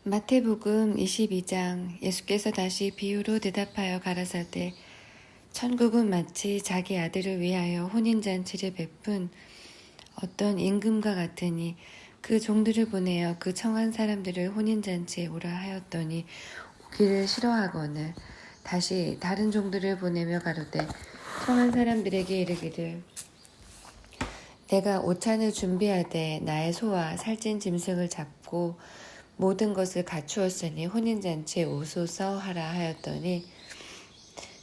마태복음 22장. 예수께서 다시 비유로 대답하여 가라사대 천국은 마치 자기 아들을 위하여 혼인잔치를 베푼 어떤 임금과 같으니 그 종들을 보내어 그 청한 사람들을 혼인잔치에 오라 하였더니 오기를 싫어하거늘 다시 다른 종들을 보내며 가로되 청한 사람들에게 이르기를 내가 오찬을 준비하되 나의 소와 살찐 짐승을 잡고 모든 것을 갖추었으니 혼인잔치에 오소서 하라 하였더니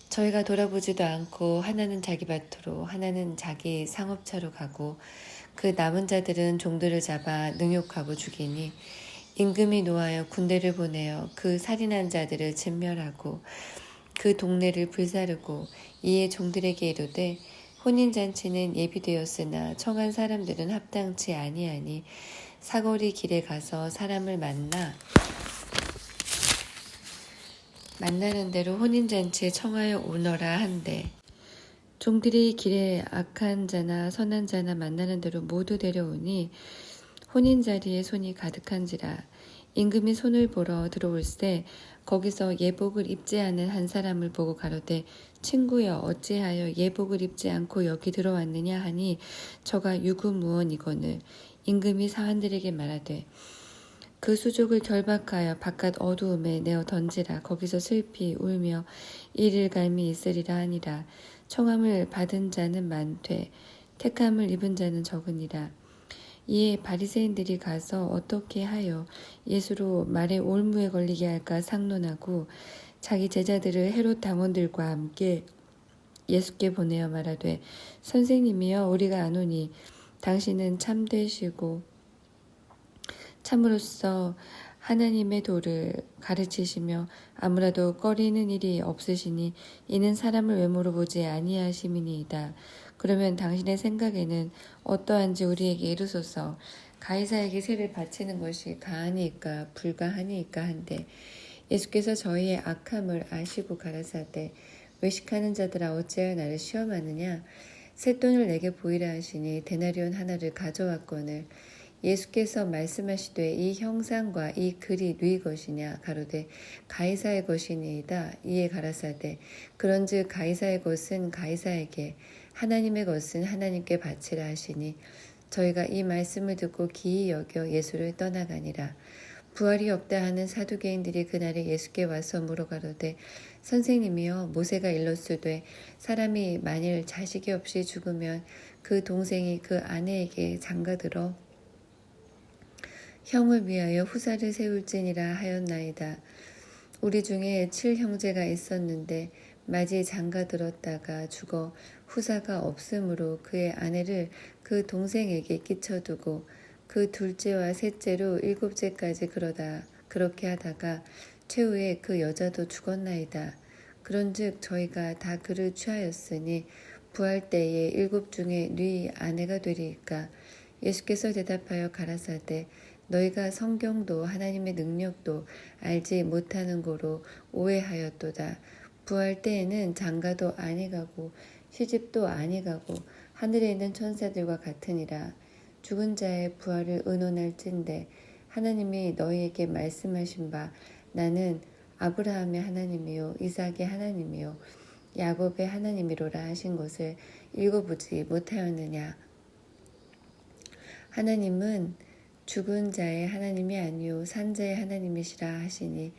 저희가 돌아보지도 않고 하나는 자기 밭으로 하나는 자기 상업차로 가고 그 남은 자들은 종들을 잡아 능욕하고 죽이니 임금이 노하여 군대를 보내어 그 살인한 자들을 진멸하고 그 동네를 불사르고 이에 종들에게 이르되 혼인잔치는 예비되었으나 청한 사람들은 합당치 아니하니 사거리 길에 가서 사람을 만나는 대로 혼인잔치에 청하여 오너라 한대 종들이 길에 악한 자나 선한 자나 만나는 대로 모두 데려오니 혼인자리에 손이 가득한지라 임금이 손을 보러 들어올세 거기서 예복을 입지 않은 한 사람을 보고 가로되 친구여 어찌하여 예복을 입지 않고 여기 들어왔느냐 하니 저가 유구무원이거늘 임금이 사환들에게 말하되 그 수족을 결박하여 바깥 어두움에 내어 던지라 거기서 슬피 울며 이를갈미 있으리라 하니라 청함을 받은 자는 많되 택함을 입은 자는 적으니라. 이에 바리새인들이 가서 어떻게 하여 예수로 말에 올무에 걸리게 할까 상론하고 자기 제자들을 헤롯 당원들과 함께 예수께 보내어 말하되 선생님이여 우리가 아노니 당신은 참되시고 참으로써 하나님의 도를 가르치시며 아무라도 꺼리는 일이 없으시니 이는 사람을 외모로 보지 아니하심이니이다. 그러면 당신의 생각에는 어떠한지 우리에게 이르소서. 가이사에게 세를 바치는 것이 가하니이까 불가하니이까 한데 예수께서 저희의 악함을 아시고 가라사대 외식하는 자들아 어찌하여 나를 시험하느냐 쇳돈을 내게 보이라 하시니 데나리온 하나를 가져왔거늘 예수께서 말씀하시되 이 형상과 이 글이 누이 것이냐 가로되 가이사의 것이니이다. 이에 가라사대 그런즉 가이사의 것은 가이사에게 하나님의 것은 하나님께 바치라 하시니 저희가 이 말씀을 듣고 기이 여겨 예수를 떠나가니라. 부활이 없다 하는 사두개인들이 그날에 예수께 와서 물어가로되 선생님이여 모세가 일렀으되 사람이 만일 자식이 없이 죽으면 그 동생이 그 아내에게 장가들어 형을 위하여 후사를 세울지니라 하였나이다. 우리 중에 7형제가 있었는데 마지 장가들었다가 죽어 후사가 없으므로 그의 아내를 그 동생에게 끼쳐두고 그 둘째와 셋째로 7째까지 그렇게 하다가 최후에 그 여자도 죽었나이다. 그런즉 저희가 다 그를 취하였으니 부활 때에 7 중에 네 아내가 되리이까. 예수께서 대답하여 가라사대 너희가 성경도 하나님의 능력도 알지 못하는 고로 오해하였도다. 부활 때에는 장가도 아니가고 시집도 아니가고 하늘에 있는 천사들과 같으니라. 죽은 자의 부활을 의논할진대 하나님이 너희에게 말씀하신 바 나는 아브라함의 하나님이요 이삭의 하나님이요 야곱의 하나님이로라 하신 것을 읽어보지 못하였느냐. 하나님은 죽은 자의 하나님이 아니요 산 자의 하나님이시라 하시니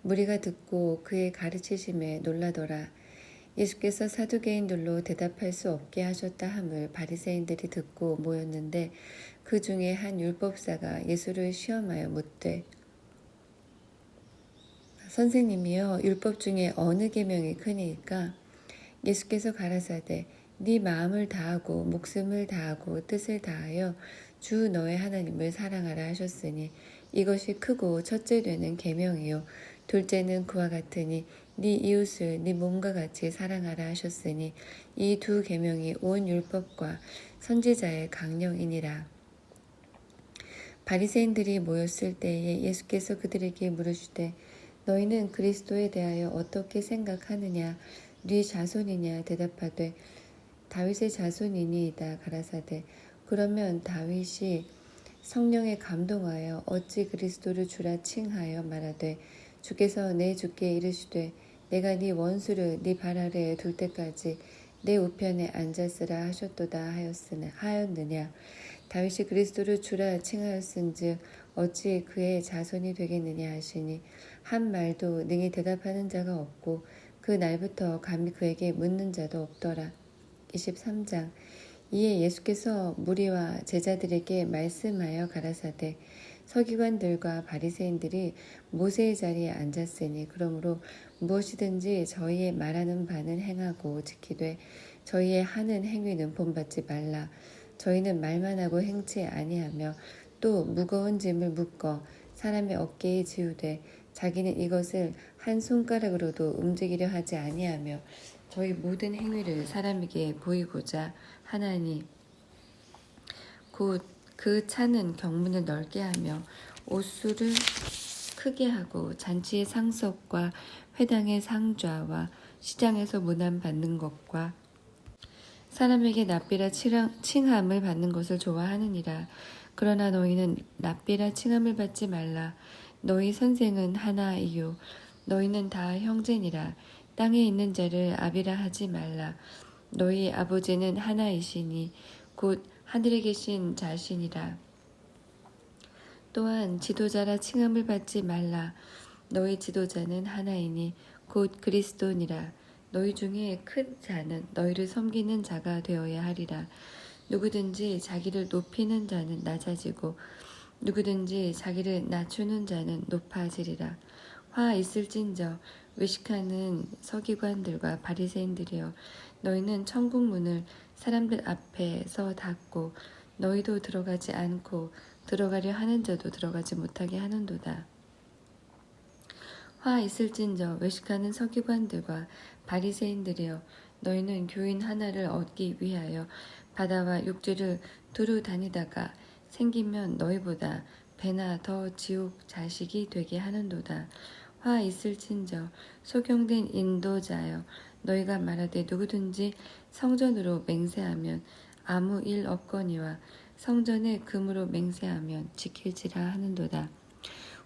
무리가 듣고 그의 가르치심에 놀라더라. 예수께서 사두개인들로 대답할 수 없게 하셨다 함을 바리새인들이 듣고 모였는데 그 중에 한 율법사가 예수를 시험하여 묻되 선생님이여 율법 중에 어느 계명이 크니이까? 예수께서 가라사대 네 마음을 다하고 목숨을 다하고 뜻을 다하여 주 너의 하나님을 사랑하라 하셨으니 이것이 크고 첫째 되는 계명이요 둘째는 그와 같으니 네 이웃을 네 몸과 같이 사랑하라 하셨으니 이 2 계명이 온 율법과 선지자의 강령이니라. 바리새인들이 모였을 때에 예수께서 그들에게 물으시되 너희는 그리스도에 대하여 어떻게 생각하느냐 네 자손이냐 대답하되 다윗의 자손이니이다 가라사대 그러면 다윗이 성령에 감동하여 어찌 그리스도를 주라 칭하여 말하되 주께서 내 주께 이르시되 내가 네 원수를 네 발 아래에 둘 때까지 내 우편에 앉았으라 하셨도다 하였느냐. 다윗이 그리스도를 주라 칭하였은즉 어찌 그의 자손이 되겠느냐 하시니 한 말도 능히 대답하는 자가 없고 그 날부터 감히 그에게 묻는 자도 없더라. 23장. 이에 예수께서 무리와 제자들에게 말씀하여 가라사대 서기관들과 바리새인들이 모세의 자리에 앉았으니 그러므로 무엇이든지 저희의 말하는 바는 행하고 지키되 저희의 하는 행위는 본받지 말라. 저희는 말만 하고 행치 아니하며 또 무거운 짐을 묶어 사람의 어깨에 지우되 자기는 이것을 한 손가락으로도 움직이려 하지 아니하며 저희 모든 행위를 사람에게 보이고자 하나니 곧 그 차는 경문을 넓게 하며 옷수를 크게 하고 잔치의 상석과 회당의 상좌와 시장에서 문안 받는 것과 사람에게 납비라 칭함을 받는 것을 좋아하느니라. 그러나 너희는 납비라 칭함을 받지 말라. 너희 선생은 하나이요 너희는 다 형제니라. 땅에 있는 자를 아비라 하지 말라. 너희 아버지는 하나이시니 곧 하늘에 계신 자신이라. 또한 지도자라 칭함을 받지 말라. 너희 지도자는 하나이니 곧 그리스도니라. 너희 중에 큰 자는 너희를 섬기는 자가 되어야 하리라. 누구든지 자기를 높이는 자는 낮아지고 누구든지 자기를 낮추는 자는 높아지리라. 화 있을진저 외식하는 서기관들과 바리새인들이여 너희는 천국 문을 사람들 앞에서 닫고 너희도 들어가지 않고 들어가려 하는 자도 들어가지 못하게 하는도다. 화 있을진저 외식하는 서기관들과 바리새인들이여 너희는 교인 하나를 얻기 위하여 바다와 육지를 두루 다니다가 생기면 너희보다 배나 더 지옥 자식이 되게 하는도다. 화 있을진저 소경된 인도자여 너희가 말하되 누구든지 성전으로 맹세하면 아무 일 없거니와 성전에 금으로 맹세하면 지킬지라 하는도다.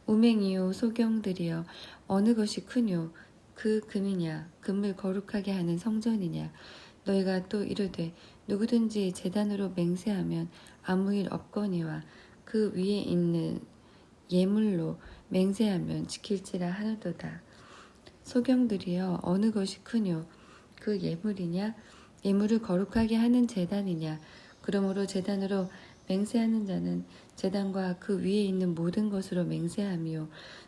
우맹이요 소경들이여 어느 것이 크뇨 그 금이냐 금을 거룩하게 하는 성전이냐. 너희가 또 이르되 누구든지 제단으로 맹세하면 아무 일 없거니와 그 위에 있는 예물로 맹세하면 지킬지라 하는도다. 소경들이여 어느 것이 크뇨 그 예물이냐 예물을 거룩하게 하는 제단이냐. 그러므로 제단으로 맹세하는 자는 제단과 그 위에 있는 모든 것으로 맹세하며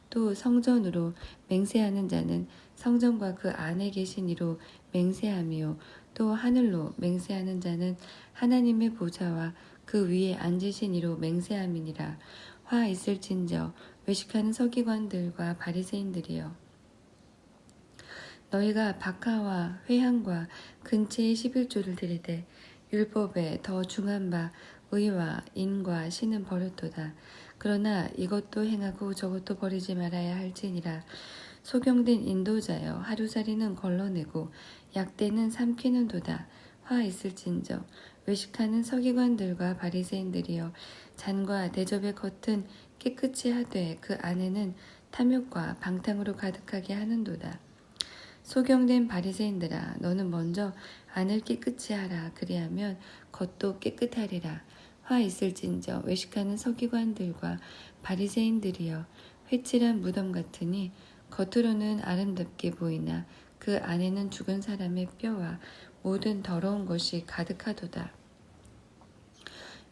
또 성전으로 맹세하는 자는 성전과 그 안에 계신 이로 맹세하며 또 하늘로 맹세하는 자는 하나님의 보좌와 그 위에 앉으신 이로 맹세함이니라. 화 있을진저 외식하는 서기관들과 바리새인들이여 너희가 박하와 회향과 근체의 11조를 드리되 율법에 더 중한 바 의와 인과 신은 버렸도다. 그러나 이것도 행하고 저것도 버리지 말아야 할지니라. 소경된 인도자여 하루살이는 걸러내고 약대는 삼키는도다. 화 있을진저 외식하는 서기관들과 바리새인들이여 잔과 대접의 겉은 깨끗이 하되 그 안에는 탐욕과 방탕으로 가득하게 하는도다. 소경된 바리새인들아 너는 먼저 안을 깨끗이 하라. 그리하면 겉도 깨끗하리라. 화 있을진저 외식하는 서기관들과 바리새인들이여 회칠한 무덤 같으니 겉으로는 아름답게 보이나 그 안에는 죽은 사람의 뼈와 모든 더러운 것이 가득하도다.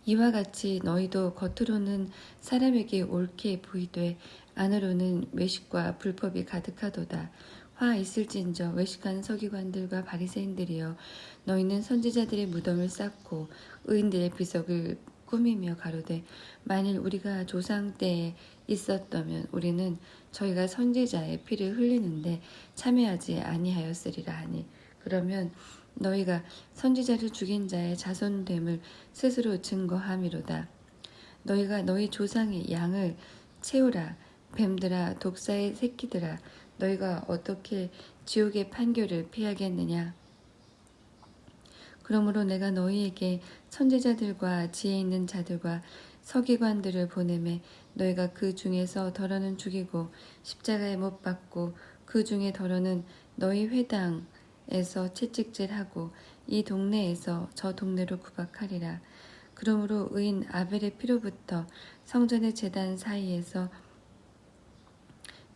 이와 같이 너희도 겉으로는 사람에게 옳게 보이되 안으로는 외식과 불법이 가득하도다. 화 있을진저 외식하는 서기관들과 바리새인들이여 너희는 선지자들의 무덤을 쌓고 의인들의 비석을 꾸미며 가로되 만일 우리가 조상 때에 있었다면 우리는 저희가 선지자의 피를 흘리는데 참여하지 아니하였으리라 하니 그러면 너희가 선지자를 죽인 자의 자손됨을 스스로 증거함이로다. 너희가 너희 조상의 양을 채우라. 뱀들아 독사의 새끼들아 너희가 어떻게 지옥의 판결을 피하겠느냐. 그러므로 내가 너희에게 선지자들과 지혜 있는 자들과 서기관들을 보내매 너희가 그 중에서 더러는 죽이고 십자가에 못 박고 그 중에 더러는 너희 회당에서 채찍질하고 이 동네에서 저 동네로 구박하리라. 그러므로 의인 아벨의 피로부터 성전의 제단 사이에서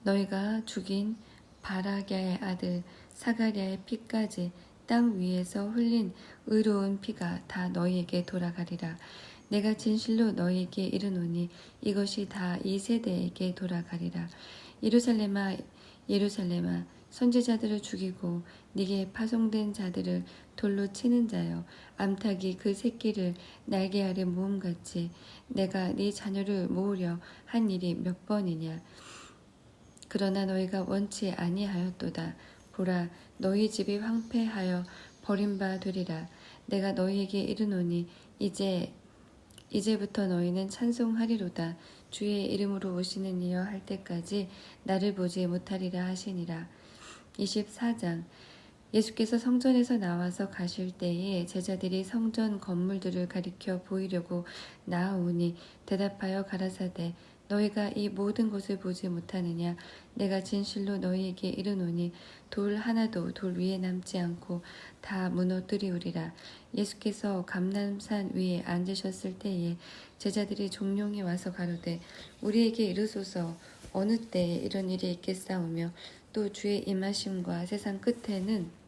너희가 죽인 바라기아의 아들 사가랴의 피까지 땅 위에서 흘린 의로운 피가 다 너희에게 돌아가리라. 내가 진실로 너희에게 이르노니 이것이 다 이 세대에게 돌아가리라. 예루살렘아 예루살렘아 선지자들을 죽이고 네게 파송된 자들을 돌로 치는 자여 암탉이 그 새끼를 날개 아래 모음같이 내가 네 자녀를 모으려 한 일이 몇 번이냐. 그러나 너희가 원치 아니하였도다. 보라, 너희 집이 황폐하여 버림바 되리라. 내가 너희에게 이르노니 이제부터 너희는 찬송하리로다. 주의 이름으로 오시는 이여 할 때까지 나를 보지 못하리라 하시니라. 24장. 예수께서 성전에서 나와서 가실 때에 제자들이 성전 건물들을 가리켜 보이려고 나아오니 대답하여 가라사대 너희가 이 모든 것을 보지 못하느냐. 내가 진실로 너희에게 이르노니 돌 하나도 돌 위에 남지 않고 다 무너뜨리우리라. 예수께서 감람산 위에 앉으셨을 때에 제자들이 종용이 와서 가로되 우리에게 이르소서 어느 때에 이런 일이 있겠사오며 또 주의 임하심과 세상 끝에는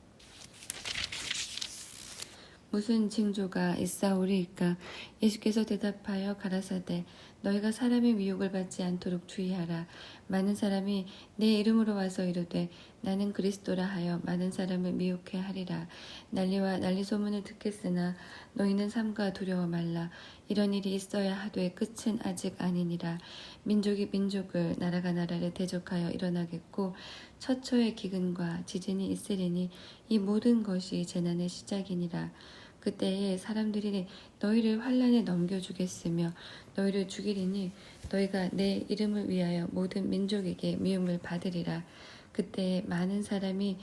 무슨 징조가 있사오리이까. 예수께서 대답하여 가라사대 너희가 사람의 미혹을 받지 않도록 주의하라. 많은 사람이 내 이름으로 와서 이르되 나는 그리스도라 하여 많은 사람을 미혹해 하리라. 난리와 난리 소문을 듣겠으나 너희는 삼가 두려워 말라. 이런 일이 있어야 하되 끝은 아직 아니니라. 민족이 민족을 나라가 나라를 대적하여 일어나겠고 처처의 기근과 지진이 있으리니 이 모든 것이 재난의 시작이니라. 그때에 사람들이 너희를 환란에 넘겨주겠으며 너희를 죽이리니 너희가 내 이름을 위하여 모든 민족에게 미움을 받으리라. 그때에 많은 사람이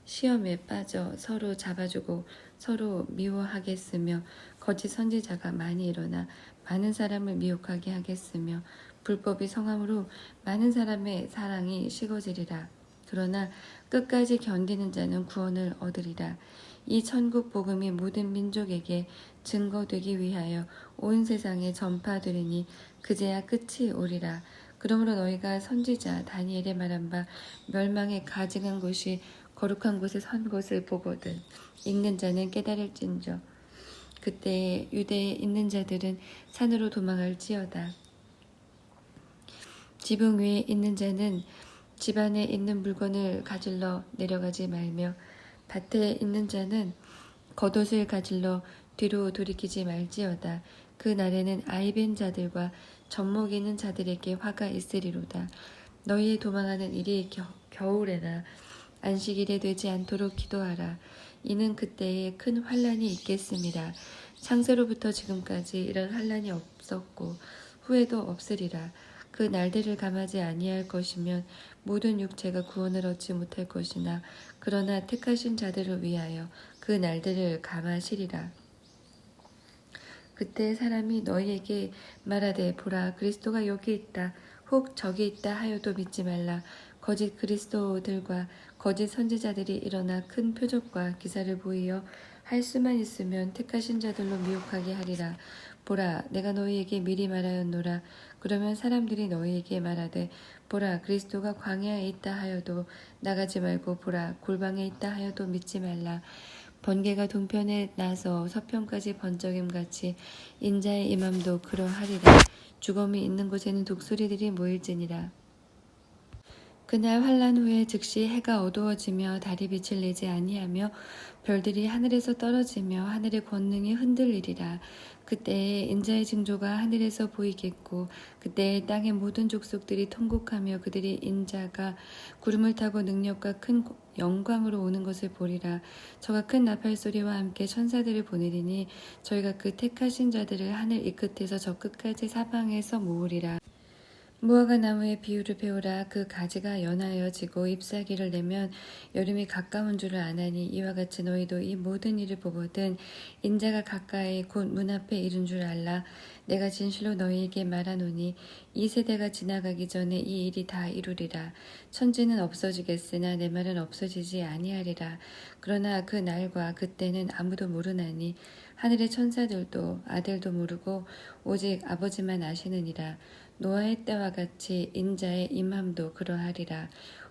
시험에 빠져 서로 잡아주고 서로 미워하겠으며 거짓 선지자가 많이 일어나 많은 사람을 미혹하게 하겠으며 불법이 성함으로 많은 사람의 사랑이 식어지리라. 그러나 끝까지 견디는 자는 구원을 얻으리라. 이 천국 복음이 모든 민족에게 증거되기 위하여 온 세상에 전파되리니 그제야 끝이 오리라. 그러므로 너희가 선지자 다니엘의 말한 바 멸망에 가증한 곳이 거룩한 곳에 선 것을 보거든 읽는 자는 깨달을진저. 그때에 유대에 있는 자들은 산으로 도망할지어다. 지붕 위에 있는 자는 집 안에 있는 물건을 가질러 내려가지 말며 밭에 있는 자는 겉옷을 가질러 뒤로 돌이키지 말지어다. 그 날에는 아이벤 자들과 젖먹이는 자들에게 화가 있으리로다. 너희의 도망하는 일이 겨울에나 안식일에 되지 않도록 기도하라. 이는 그때에 큰 환란이 있겠습니다. 창세로부터 지금까지 이런 환란이 없었고 후에도 없으리라. 그 날들을 감하지 아니할 것이면 모든 육체가 구원을 얻지 못할 것이나 그러나 택하신 자들을 위하여 그 날들을 감하시리라. 그때 사람이 너희에게 말하되 보라 그리스도가 여기 있다 혹 저기 있다 하여도 믿지 말라. 거짓 그리스도들과 거짓 선지자들이 일어나 큰 표적과 기사를 보이어 할 수만 있으면 택하신 자들로 미혹하게 하리라. 보라 내가 너희에게 미리 말하였노라. 그러면 사람들이 너희에게 말하되 보라 그리스도가 광야에 있다 하여도 나가지 말고 보라 골방에 있다 하여도 믿지 말라. 번개가 동편에 나서 서편까지 번쩍임같이 인자의 임함도 그러하리라. 죽음이 있는 곳에는 독수리들이 모일지니라. 그날 환란 후에 즉시 해가 어두워지며 달이 빛을 내지 아니하며 별들이 하늘에서 떨어지며 하늘의 권능이 흔들리리라. 그때에 인자의 징조가 하늘에서 보이겠고 그때에 땅의 모든 족속들이 통곡하며 그들이 인자가 구름을 타고 능력과 큰 영광으로 오는 것을 보리라. 저가 큰 나팔 소리와 함께 천사들을 보내리니 저희가 그 택하신 자들을 하늘 이 끝에서 저 끝까지 사방에서 모으리라. 무화과 나무의 비유를 배우라. 그 가지가 연하여 지고 잎사귀를 내면 여름이 가까운 줄을 아나니 이와 같이 너희도 이 모든 일을 보거든 인자가 가까이 곧 문 앞에 이른 줄 알라. 내가 진실로 너희에게 말하노니 이 세대가 지나가기 전에 이 일이 다 이루리라. 천지는 없어지겠으나 내 말은 없어지지 아니하리라. 그러나 그 날과 그때는 아무도 모르나니 하늘의 천사들도 아들도 모르고 오직 아버지만 아시느니라. 노아의 때와 같이 인자의 임함도 그러하리라.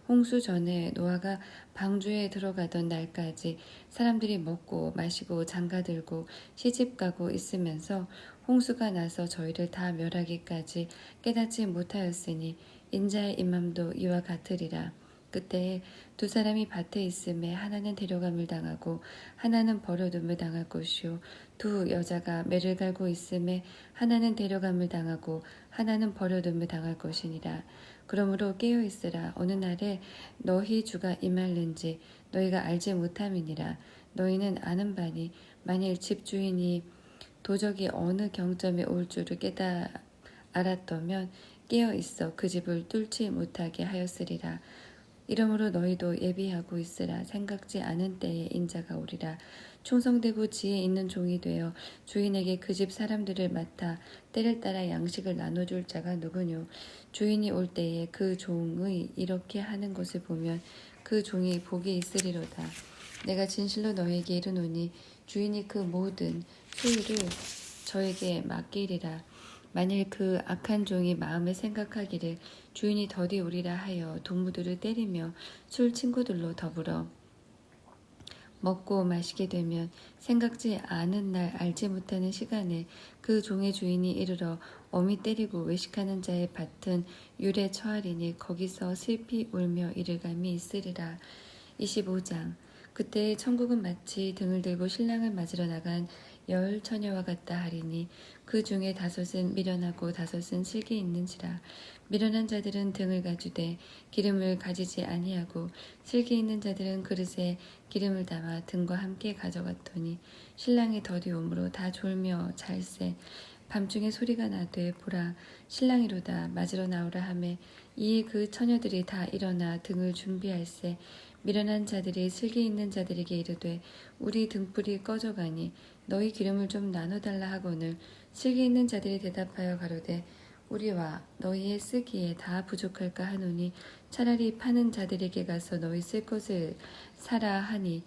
홍수 전에 노아가 방주에 들어가던 날까지 사람들이 먹고 마시고 장가들고 시집가고 있으면서 홍수가 나서 저희를 다 멸하기까지 깨닫지 못하였으니 인자의 임함도 이와 같으리라. 그때에 두 사람이 밭에 있음에 하나는 데려감을 당하고 하나는 버려둠을 당할 것이요 두 여자가 매를 갈고 있음에 하나는 데려감을 당하고 하나는 버려둠을 당할 것이니라. 그러므로 깨어 있으라. 어느 날에 너희 주가 임할는지 너희가 알지 못함이니라. 너희는 아는 바니 만일 집주인이 도적이 어느 경점에 올 줄을 알았더면 깨어 있어 그 집을 뚫지 못하게 하였으리라. 이러므로 너희도 예비하고 있으라. 생각지 않은 때에 인자가 오리라. 충성되고 지혜 있는 종이 되어 주인에게 그 집 사람들을 맡아 때를 따라 양식을 나눠줄 자가 누구뇨. 주인이 올 때에 그 종의 이렇게 하는 것을 보면 그 종이 복이 있으리로다. 내가 진실로 너에게 이르노니 주인이 그 모든 수일을 저에게 맡기리라. 만일 그 악한 종이 마음에 생각하기를 주인이 더디 오리라 하여 동무들을 때리며 술 친구들로 더불어 먹고 마시게 되면 생각지 않은 날 알지 못하는 시간에 그 종의 주인이 이르러 어미 때리고 외식하는 자의 밭은 율에 처하리니 거기서 슬피 울며 이를 감이 있으리라. 25장. 그때 천국은 마치 등을 들고 신랑을 맞으러 나간 10 처녀와 같다 하리니 그 중에 5은 미련하고 5은 슬기 있는지라. 미련한 자들은 등을 가지되 기름을 가지지 아니하고 슬기 있는 자들은 그릇에 기름을 담아 등과 함께 가져갔더니 신랑이 더디 오므로 다 졸며 잘새. 밤중에 소리가 나되 보라 신랑이로다 맞으러 나오라 하매 이에 그 처녀들이 다 일어나 등을 준비할세. 미련한 자들이 슬기 있는 자들에게 이르되 우리 등불이 꺼져가니 너희 기름을 좀 나눠달라 하거늘 슬기 있는 자들이 대답하여 가로되 우리와 너희의 쓰기에 다 부족할까 하노니 차라리 파는 자들에게 가서 너희 쓸 것을 사라 하니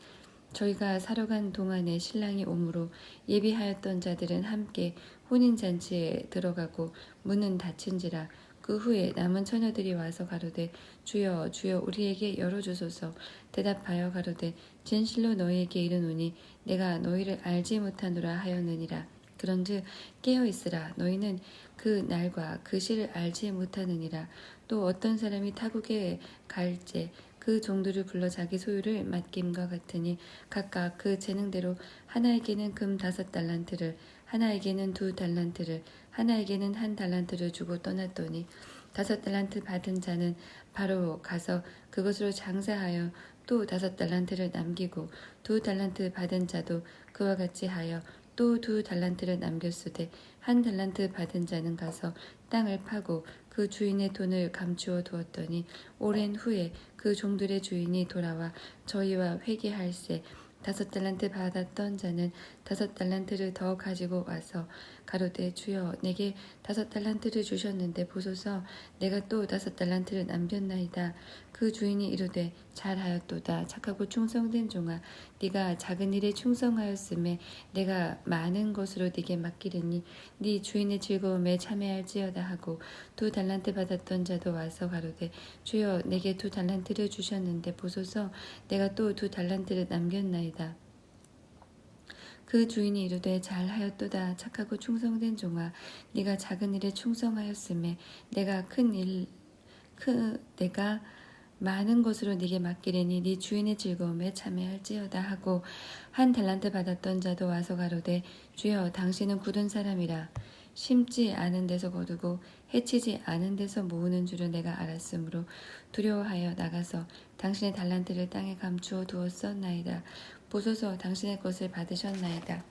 저희가 사러 간 동안에 신랑이 오므로 예비하였던 자들은 함께 혼인잔치에 들어가고 문은 닫힌지라. 그 후에 남은 처녀들이 와서 가로되 주여 주여 우리에게 열어주소서. 대답하여 가로되 진실로 너희에게 이르노니 내가 너희를 알지 못하노라 하였느니라. 그런즉 깨어 있으라. 너희는 그 날과 그 시를 알지 못하느니라. 또 어떤 사람이 타국에 갈지 그 종들을 불러 자기 소유를 맡김과 같으니 각각 그 재능대로 하나에게는 금 5달란트를 하나에게는 2달란트를 하나에게는 1달란트를 주고 떠났더니 5달란트 받은 자는 바로 가서 그것으로 장사하여 또 5달란트를 남기고 2달란트 받은 자도 그와 같이 하여 또 2달란트를 남겼으되 1달란트 받은 자는 가서 땅을 파고 그 주인의 돈을 감추어 두었더니 오랜 후에 그 종들의 주인이 돌아와 저희와 회개할세. 5달란트 받았던 자는 5달란트를 더 가지고 와서 가로되 주여 내게 5달란트를 주셨는데 보소서 내가 또 5달란트를 남겼나이다. 그 주인이 이르되 잘하였도다. 착하고 충성된 종아 네가 작은 일에 충성하였음에 내가 많은 것으로 네게 맡기리니 네 주인의 즐거움에 참여할지어다 하고 2달란트 받았던 자도 와서 가로되 주여 내게 2달란트를 주셨는데 보소서 내가 또 2달란트를 남겼나이다. 그 주인이 이르되 잘하였도다. 착하고 충성된 종아 네가 작은 일에 충성하였음에 내가 많은 것으로 네게 맡기리니 네 주인의 즐거움에 참여할지어다 하고 1달란트 받았던 자도 와서 가로되 주여 당신은 굳은 사람이라 심지 않은 데서 거두고 해치지 않은 데서 모으는 줄을 내가 알았으므로 두려워하여 나가서 당신의 달란트를 땅에 감추어 두었었나이다. 보소서 당신의 것을 받으셨나이다.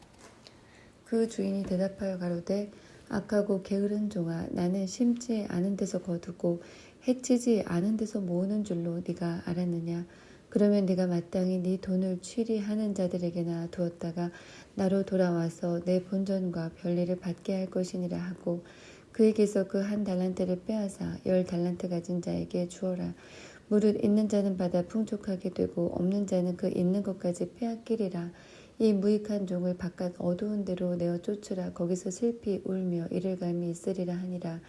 그 주인이 대답하여 가로되 악하고 게으른 종아, 나는 심지 않은 데서 거두고 해치지 않은 데서 모으는 줄로 네가 알았느냐. 그러면 네가 마땅히 네 돈을 취리하는 자들에게나 두었다가 나로 돌아와서 내 본전과 별리를 받게 할 것이니라 하고 그에게서 그 한 달란트를 빼앗아 10달란트 가진 자에게 주어라. 무릇 있는 자는 받아 풍족하게 되고 없는 자는 그 있는 것까지 빼앗기리라. 이 무익한 종을 바깥 어두운 데로 내어 쫓으라. 거기서 슬피 울며 이를 갈미 있으리라 하니라.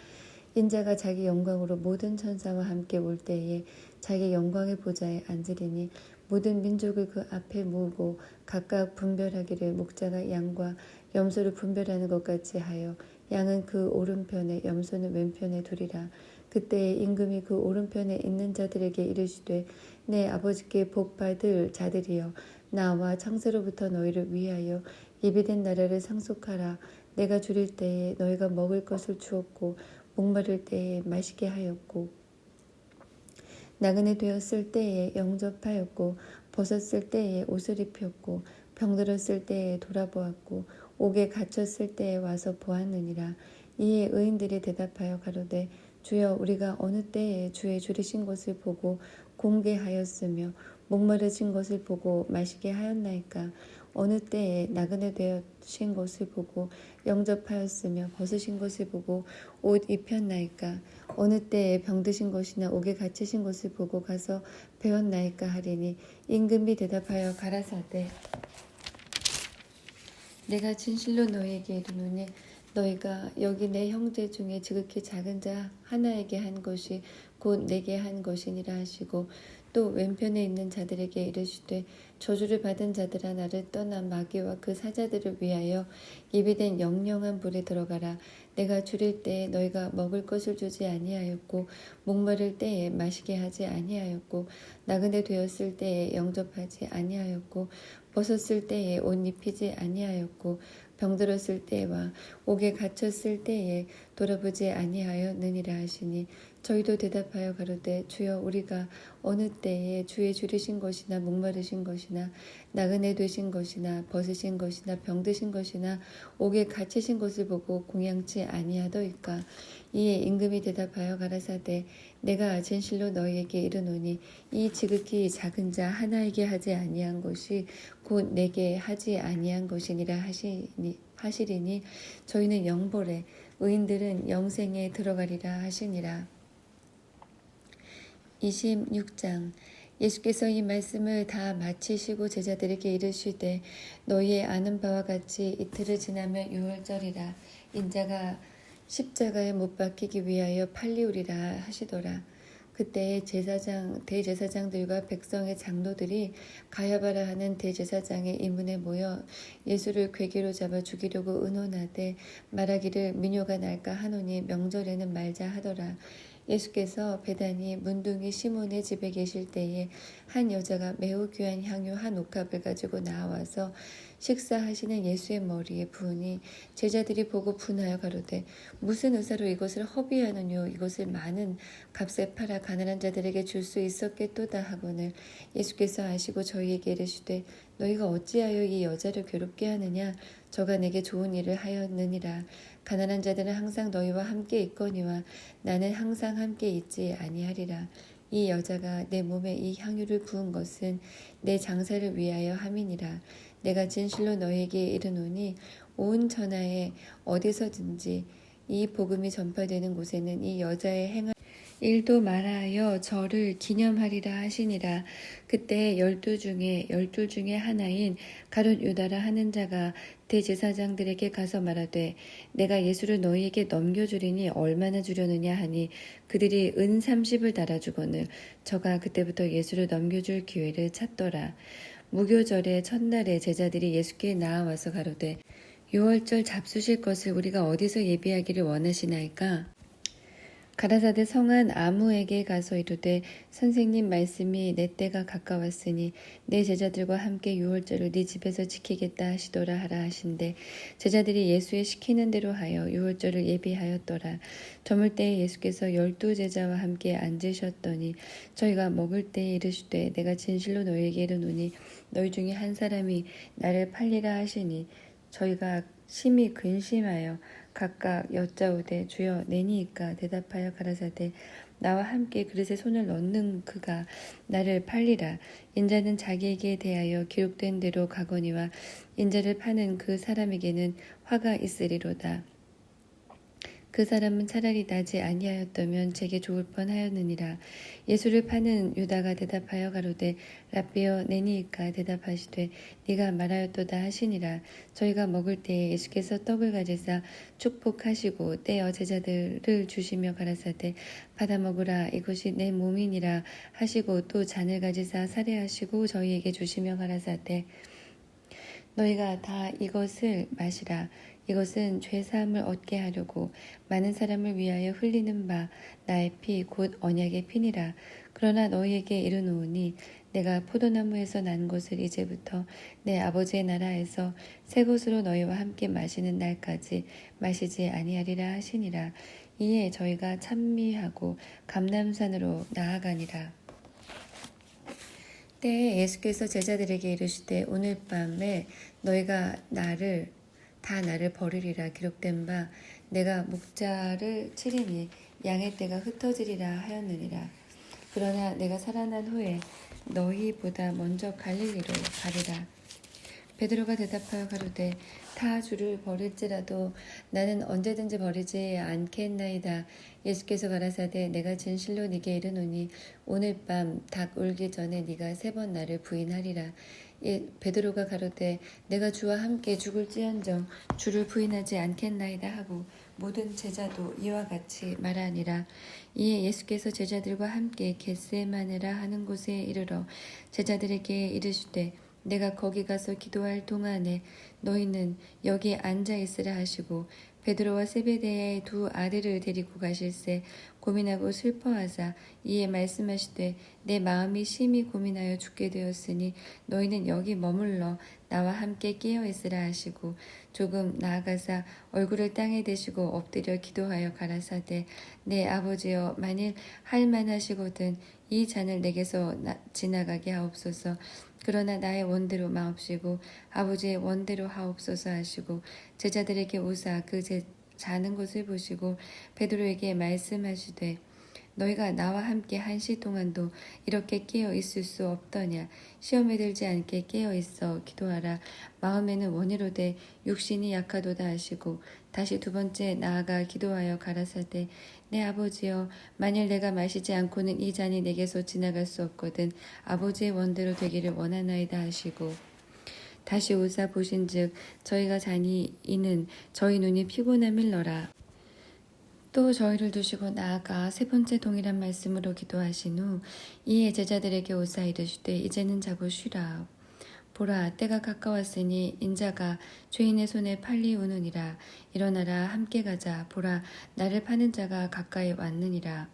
인자가 자기 영광으로 모든 천사와 함께 올 때에 자기 영광의 보좌에 앉으리니 모든 민족을 그 앞에 모으고 각각 분별하기를 목자가 양과 염소를 분별하는 것 같이 하여 양은 그 오른편에 염소는 왼편에 두리라. 그때에 임금이 그 오른편에 있는 자들에게 이르시되 내 아버지께 복 받을 자들이여 나와 창세로부터 너희를 위하여 예비된 나라를 상속하라. 내가 줄일 때에 너희가 먹을 것을 주었고 목마를 때에 마시게 하였고 나그네 되었을 때에 영접하였고 벗었을 때에 옷을 입혔고 병들었을 때에 돌아보았고 옥에 갇혔을 때에 와서 보았느니라. 이에 의인들이 대답하여 가로되 주여 우리가 어느 때에 주의 줄이신 것을 보고 공개하였으며 목마르신 것을 보고 마시게 하였나이까. 어느 때에 나그네 되신 것을 보고 영접하였으며 벗으신 것을 보고 옷 입혔나이까. 어느 때에 병드신 것이나 옥에 갇히신 것을 보고 가서 배웠나이까 하리니 임금이 대답하여 가라사대 내가 진실로 너희에게 이르노니 너희가 여기 내 형제 중에 지극히 작은 자 하나에게 한 것이 곧 내게 한 것이니라 하시고 또 왼편에 있는 자들에게 이르시되 저주를 받은 자들아 나를 떠나 마귀와 그 사자들을 위하여 예비된 영영한 불에 들어가라. 내가 줄일 때에 너희가 먹을 것을 주지 아니하였고 목마를 때에 마시게 하지 아니하였고 나그네 되었을 때에 영접하지 아니하였고 벗었을 때에 옷 입히지 아니하였고 병들었을 때와 옥에 갇혔을 때에 돌아보지 아니하였느니라 하시니 저희도 대답하여 가로되 주여 우리가 어느 때에 주의 줄이신 것이나 목마르신 것이나 나그네 되신 것이나 벗으신 것이나 병드신 것이나 옥에 갇히신 것을 보고 공양치 아니하더이까. 이에 임금이 대답하여 가라사대 내가 진실로 너희에게 이르노니 이 지극히 작은 자 하나에게 하지 아니한 것이 곧 내게 하지 아니한 것이니라 하시리니 저희는 영벌에 의인들은 영생에 들어가리라 하시니라. 26장 예수께서 이 말씀을 다 마치시고 제자들에게 이르시되 너희의 아는 바와 같이 이틀을 지나면 유월절이라. 인자가 십자가에 못 박히기 위하여 팔리우리라 하시더라. 그때에 대제사장들과 백성의 장로들이 가야바라 하는 대제사장의 이문에 모여 예수를 궤계로 잡아 죽이려고 의논하되 말하기를 민요가 날까 하노니 명절에는 말자 하더라. 예수께서 베다니 문둥이 시몬의 집에 계실 때에 한 여자가 매우 귀한 향유 한 옥합을 가지고 나와서 식사하시는 예수의 머리에 부으니 제자들이 보고 분하여 가로되 무슨 의사로 이것을 허비하느뇨. 이것을 많은 값에 팔아 가난한 자들에게 줄 수 있었겠도다 하거늘 예수께서 아시고 저희에게 이르시되 너희가 어찌하여 이 여자를 괴롭게 하느냐. 저가 내게 좋은 일을 하였느니라. 가난한 자들은 항상 너희와 함께 있거니와 나는 항상 함께 있지 아니하리라. 이 여자가 내 몸에 이 향유를 부은 것은 내 장사를 위하여 함이니라. 내가 진실로 너희에게 이르노니 온 천하에 어디서든지 이 복음이 전파되는 곳에는 이 여자의 행한 일도 말하여 저를 기념하리라 하시니라. 그때 12 중에 하나인 가룟 유다라 하는 자가 대제사장들에게 가서 말하되 내가 예수를 너희에게 넘겨주리니 얼마나 주려느냐 하니 그들이 은 30을 달아주거늘 저가 그때부터 예수를 넘겨줄 기회를 찾더라. 무교절의 첫날에 제자들이 예수께 나아와서 가로되 유월절 잡수실 것을 우리가 어디서 예비하기를 원하시나이까? 가라사대 성한 아무에게 가서 이르되 선생님 말씀이 내 때가 가까웠으니 내 제자들과 함께 유월절을 네 집에서 지키겠다 하시더라 하라 하신대 제자들이 예수의 시키는 대로 하여 유월절을 예비하였더라. 저물 때에 예수께서 12제자와 함께 앉으셨더니 저희가 먹을 때에 이르시되 내가 진실로 너희에게 이르노니 너희 중에 한 사람이 나를 팔리라 하시니 저희가 심히 근심하여 각각 여짜오되 주여 내니이까 대답하여 가라사대 나와 함께 그릇에 손을 넣는 그가 나를 팔리라. 인자는 자기에게 대하여 기록된 대로 가거니와 인자를 파는 그 사람에게는 화가 있으리로다. 그 사람은 차라리 나지 아니하였다면 제게 좋을 뻔하였느니라. 예수를 파는 유다가 대답하여 가로되 라삐여 내니이까 대답하시되 네가 말하였도다 하시니라. 저희가 먹을 때에 예수께서 떡을 가지사 축복하시고 떼어 제자들을 주시며 가라사대 받아 먹으라 이것이 내 몸이니라 하시고 또 잔을 가지사 사례하시고 저희에게 주시며 가라사대 너희가 다 이것을 마시라. 이것은 죄사함을 얻게 하려고 많은 사람을 위하여 흘리는 바 나의 피 곧 언약의 피니라. 그러나 너희에게 이르노니 내가 포도나무에서 난 것을 이제부터 내 아버지의 나라에서 새 것으로 너희와 함께 마시는 날까지 마시지 아니하리라 하시니라. 이에 저희가 찬미하고 감람산으로 나아가니라. 때에 예수께서 제자들에게 이르시되 오늘 밤에 너희가 나를 버리리라 기록된 바 내가 목자를 치리니 양의 떼가 흩어지리라 하였느니라. 그러나 내가 살아난 후에 너희보다 먼저 갈릴리로 가리라. 베드로가 대답하여 가로되 타 주를 버릴지라도 나는 언제든지 버리지 않겠나이다. 예수께서 가라사대 내가 진실로 네게 이르노니 오늘 밤 닭 울기 전에 네가 3번 나를 부인하리라. 베드로가 가로되 내가 주와 함께 죽을지언정 주를 부인하지 않겠나이다 하고 모든 제자도 이와 같이 말하니라. 이에 예수께서 제자들과 함께 겟세마네라 하는 곳에 이르러 제자들에게 이르시되 내가 거기 가서 기도할 동안에 너희는 여기 앉아 있으라 하시고 베드로와 세베대의 2 아들을 데리고 가실새 고민하고 슬퍼하사 이에 말씀하시되 내 마음이 심히 고민하여 죽게 되었으니 너희는 여기 머물러 나와 함께 깨어 있으라 하시고 조금 나아가사 얼굴을 땅에 대시고 엎드려 기도하여 가라사대 내 아버지여 만일 할 만하시거든 이 잔을 내게서 지나가게 하옵소서. 그러나 나의 원대로 마옵시고 아버지의 원대로 하옵소서 하시고 제자들에게 오사 그 자는 것을 보시고 베드로에게 말씀하시되 너희가 나와 함께 1시 동안도 이렇게 깨어 있을 수 없더냐. 시험에 들지 않게 깨어 있어 기도하라. 마음에는 원이로되 육신이 약하도다 하시고 다시 2번째 나아가 기도하여 가라사대 내 아버지여 만일 내가 마시지 않고는 이 잔이 내게서 지나갈 수 없거든 아버지의 원대로 되기를 원하나이다 하시고 다시 오사 보신즉 저희가 자니 이는 저희 눈이 피곤함일러라. 또 저희를 두시고 나아가 3번째 동일한 말씀으로 기도하신 후 이에 제자들에게 오사 이르시되 이제는 자고 쉬라. 보라 때가 가까웠으니 인자가 죄인의 손에 팔리우느니라. 일어나라 함께 가자. 보라 나를 파는 자가 가까이 왔느니라.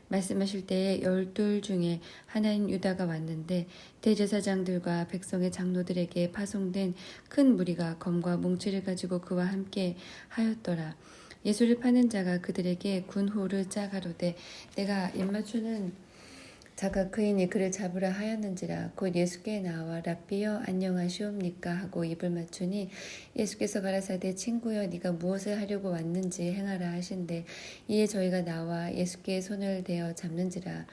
말씀하실 때에 12 중에 하나인 유다가 왔는데 대제사장들과 백성의 장로들에게 파송된 큰 무리가 검과 뭉치를 가지고 그와 함께 하였더라. 예수를 파는 자가 그들에게 군호를 짜 가로되 내가 입맞추는 자가 그이니 그를 잡으라 하였는지라. 곧 예수께 나와 랍비여 안녕하시옵니까 하고 입을 맞추니 예수께서 가라사대 친구여 네가 무엇을 하려고 왔는지 행하라 하신대. 이에 저희가 나와 예수께 손을 대어 잡는지라.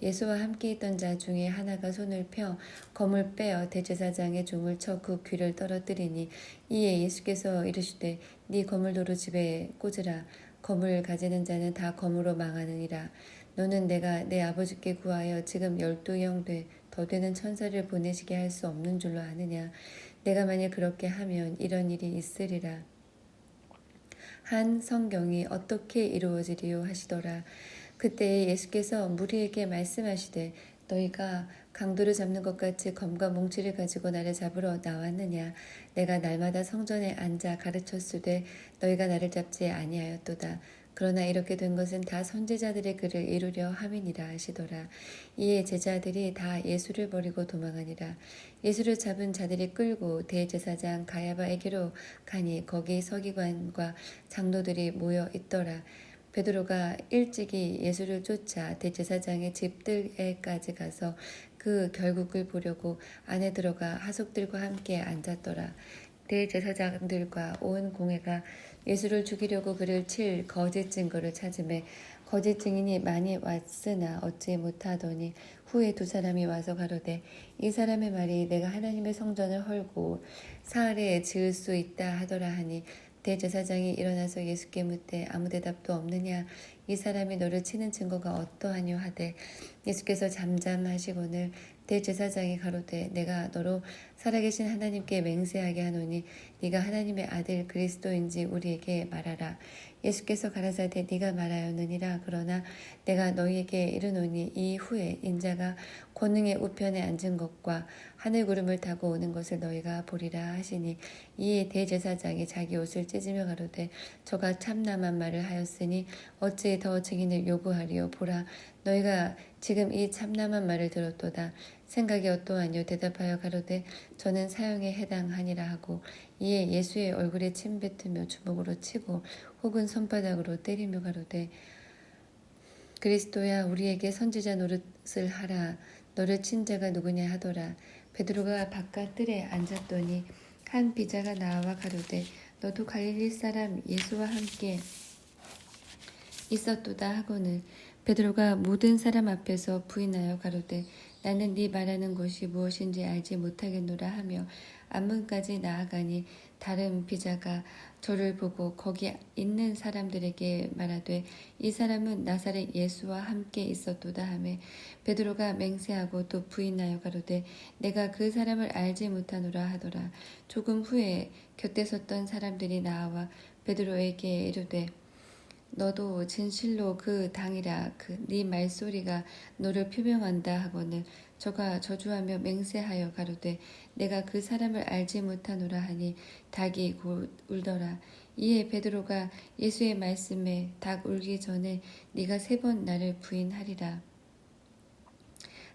예수와 함께 있던 자 중에 하나가 손을 펴 검을 빼어 대제사장의 종을 쳐 그 귀를 떨어뜨리니 이에 예수께서 이르시되 네 검을 도로 집에 꽂으라. 검을 가지는 자는 다 검으로 망하느니라. 너는 내가 내 아버지께 구하여 지금 12영 더 되는 천사를 보내시게 할 수 없는 줄로 아느냐. 내가 만일 그렇게 하면 이런 일이 있으리라. 한 성경이 어떻게 이루어지리요 하시더라. 그때 예수께서 무리에게 말씀하시되 너희가 강도를 잡는 것 같이 검과 몽치를 가지고 나를 잡으러 나왔느냐. 내가 날마다 성전에 앉아 가르쳤으되 너희가 나를 잡지 아니하였도다. 그러나 이렇게 된 것은 다 선지자들의 글을 이루려 함이니라 하시더라. 이에 제자들이 다 예수를 버리고 도망하니라. 예수를 잡은 자들이 끌고 대제사장 가야바에게로 가니 거기 서기관과 장로들이 모여 있더라. 베드로가 일찍이 예수를 쫓아 대제사장의 집들에까지 가서 그 결국을 보려고 안에 들어가 하속들과 함께 앉았더라. 대제사장들과 온 공회가 예수를 죽이려고 그를 칠 거짓 증거를 찾음에 거짓 증인이 많이 왔으나 얻지 못하더니 후에 두 사람이 와서 가로되 이 사람의 말이 내가 하나님의 성전을 헐고 사흘에 지을 수 있다 하더라 하니 대제사장이 일어나서 예수께 묻되 아무 대답도 없느냐 이 사람이 너를 치는 증거가 어떠하뇨 하되 예수께서 잠잠하시거늘 대제사장이 가로되 내가 너로 살아계신 하나님께 맹세하게 하노니 네가 하나님의 아들 그리스도인지 우리에게 말하라. 예수께서 가라사대 네가 말하였느니라. 그러나 내가 너희에게 이르노니 이 후에 인자가 권능의 우편에 앉은 것과 하늘 구름을 타고 오는 것을 너희가 보리라 하시니 이에 대제사장이 자기 옷을 찢으며 가로되 저가 참남한 말을 하였으니 어찌 더 증인을 요구하리요. 보라 너희가 지금 이 참남한 말을 들었도다. 생각이 어떠하뇨? 대답하여 가로되 저는 사형에 해당하니라 하고 이에 예수의 얼굴에 침 뱉으며 주먹으로 치고 혹은 손바닥으로 때리며 가로되 그리스도야 우리에게 선지자 노릇을 하라. 너를 친 자가 누구냐 하더라. 베드로가 바깥 뜰에 앉았더니 한 비자가 나와 가로되 너도 갈릴리 사람 예수와 함께 있었도다 하거늘 베드로가 모든 사람 앞에서 부인하여 가로되 나는 네 말하는 것이 무엇인지 알지 못하겠노라 하며 앞문까지 나아가니 다른 비자가 저를 보고 거기 있는 사람들에게 말하되 이 사람은 나사렛 예수와 함께 있었도다 하며 베드로가 맹세하고 또 부인하여 가로되 내가 그 사람을 알지 못하노라 하더라. 조금 후에 곁에 섰던 사람들이 나와 베드로에게 이르되 너도 진실로 그 당이라 네 말소리가 너를 표명한다 하거늘 저가 저주하며 맹세하여 가로되 내가 그 사람을 알지 못하노라 하니 닭이 곧 울더라. 이에 베드로가 예수의 말씀에 닭 울기 전에 네가 3번 나를 부인하리라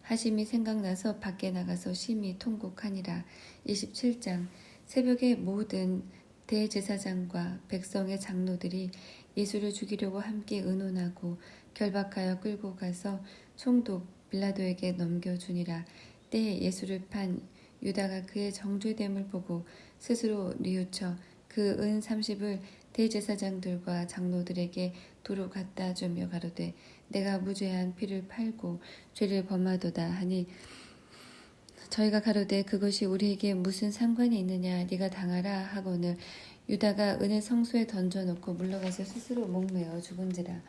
하심이 생각나서 밖에 나가서 심히 통곡하니라. 27장 새벽에 모든 대제사장과 백성의 장로들이 예수를 죽이려고 함께 의논하고 결박하여 끌고 가서 총독 빌라도에게 넘겨주니라. 때에 예수를 판 유다가 그의 정죄됨을 보고 스스로 뉘우쳐 그 은 30을 대제사장들과 장로들에게 도로 갖다 주며 가로되 내가 무죄한 피를 팔고 죄를 범하도다 하니 저희가 가로되 그것이 우리에게 무슨 상관이 있느냐 네가 당하라 하거늘 유다가 은을 성소에 던져놓고 물러가서 스스로 목매어 죽은지라.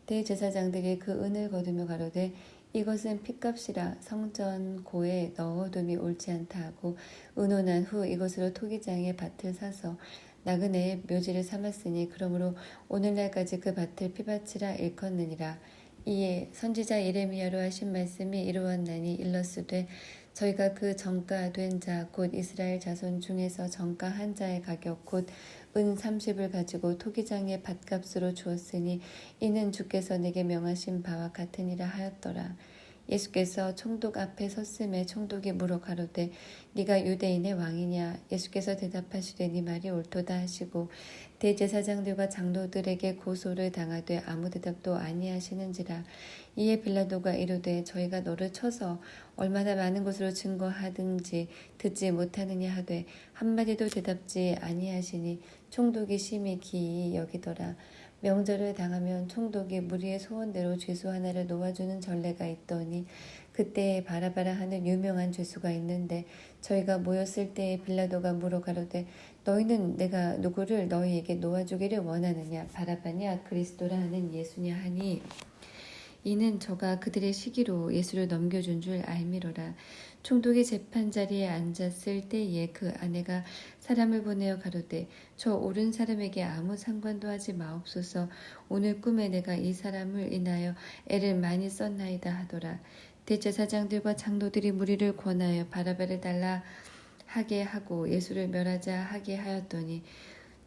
대제사장들이 그 은을 거두며 가로되 이것은 핏값이라 성전 고에 넣어둠이 옳지 않다 하고 의논한 후 이것으로 토기장의 밭을 사서 나그네의 묘지를 삼았으니 그러므로 오늘날까지 그 밭을 피밭이라 일컫느니라. 이에 선지자 예레미야로 하신 말씀이 이루었나니 일렀으되 저희가 그 정가된 자 곧 이스라엘 자손 중에서 정가한 자의 가격 곧 은 30을 가지고 토기장의 밭값으로 주었으니 이는 주께서 내게 명하신 바와 같으니라 하였더라. 예수께서 총독 앞에 섰음에 총독이 물어 가로되 네가 유대인의 왕이냐. 예수께서 대답하시되 네 말이 옳도다 하시고 대제사장들과 장로들에게 고소를 당하되 아무 대답도 아니하시는지라. 이에 빌라도가 이르되 저희가 너를 쳐서 얼마나 많은 것으로 증거하든지 듣지 못하느냐 하되 한마디도 대답지 아니하시니 총독이 심히 기이 여기더라. 명절을 당하면 총독이 무리의 소원대로 죄수 하나를 놓아주는 전례가 있더니 그때에 바라바라 하는 유명한 죄수가 있는데 저희가 모였을 때에 빌라도가 물어 가로되 너희는 내가 누구를 너희에게 놓아주기를 원하느냐 바라바냐 그리스도라 하는 예수냐 하니 이는 저가 그들의 시기로 예수를 넘겨준 줄 알미로라. 총독이 재판 자리에 앉았을 때에 그 아내가 사람을 보내어 가로되 저 옳은 사람에게 아무 상관도 하지 마옵소서. 오늘 꿈에 내가 이 사람을 인하여 애를 많이 썼나이다 하더라. 대제사장들과 장로들이 무리를 권하여 바라바를 달라 하게 하고 예수를 멸하자 하게 하였더니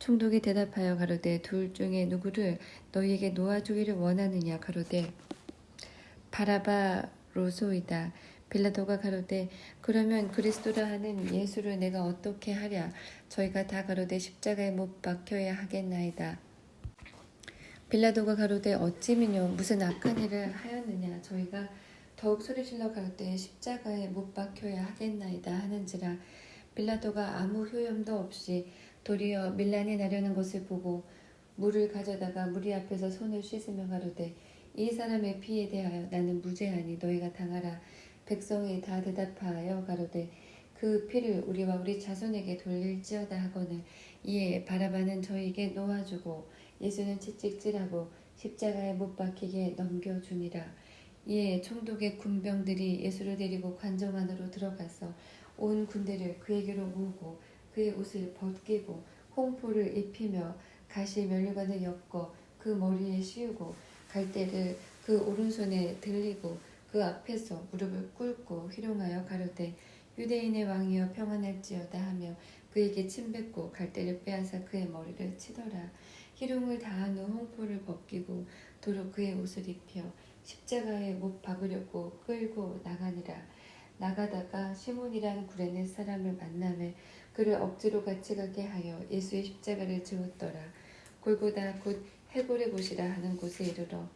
총독이 대답하여 가로되 둘 중에 누구를 너희에게 놓아주기를 원하느냐 가로되 바라바로소이다. 빌라도가 가로되 그러면 그리스도라 하는 예수를 내가 어떻게 하랴. 저희가 다 가로되 십자가에 못 박혀야 하겠나이다. 빌라도가 가로되 어찌미뇨 무슨 악한 일을 하였느냐. 저희가 더욱 소리질러 가로되 십자가에 못 박혀야 하겠나이다 하는지라. 빌라도가 아무 효염도 없이 도리어 밀란이 나려는 것을 보고 물을 가져다가 무리 앞에서 손을 씻으며 가로되 이 사람의 피에 대하여 나는 무죄하니 너희가 당하라. 백성이 다 대답하여 가로되 그 피를 우리와 우리 자손에게 돌릴지어다 하거늘 이에 바라바는 저희에게 놓아주고 예수는 채찍질하고 십자가에 못 박히게 넘겨주니라. 이에 총독의 군병들이 예수를 데리고 관정 안으로 들어가서 온 군대를 그에게로 모으고 그의 옷을 벗기고 홍포를 입히며 가시 면류관을 엮어 그 머리에 씌우고 갈대를 그 오른손에 들리고 그 앞에서 무릎을 꿇고 희롱하여 가로되 유대인의 왕이여 평안할지어다 하며 그에게 침뱉고 갈대를 빼앗아 그의 머리를 치더라. 희롱을 다한 후 홍포를 벗기고 도로 그의 옷을 입혀 십자가에 못 박으려고 끌고 나가니라. 나가다가 시몬이라는 구레네 사람을 만나매 그를 억지로 같이 가게 하여 예수의 십자가를 지웠더라. 골고다 곧 해골의 곳이라 하는 곳에 이르러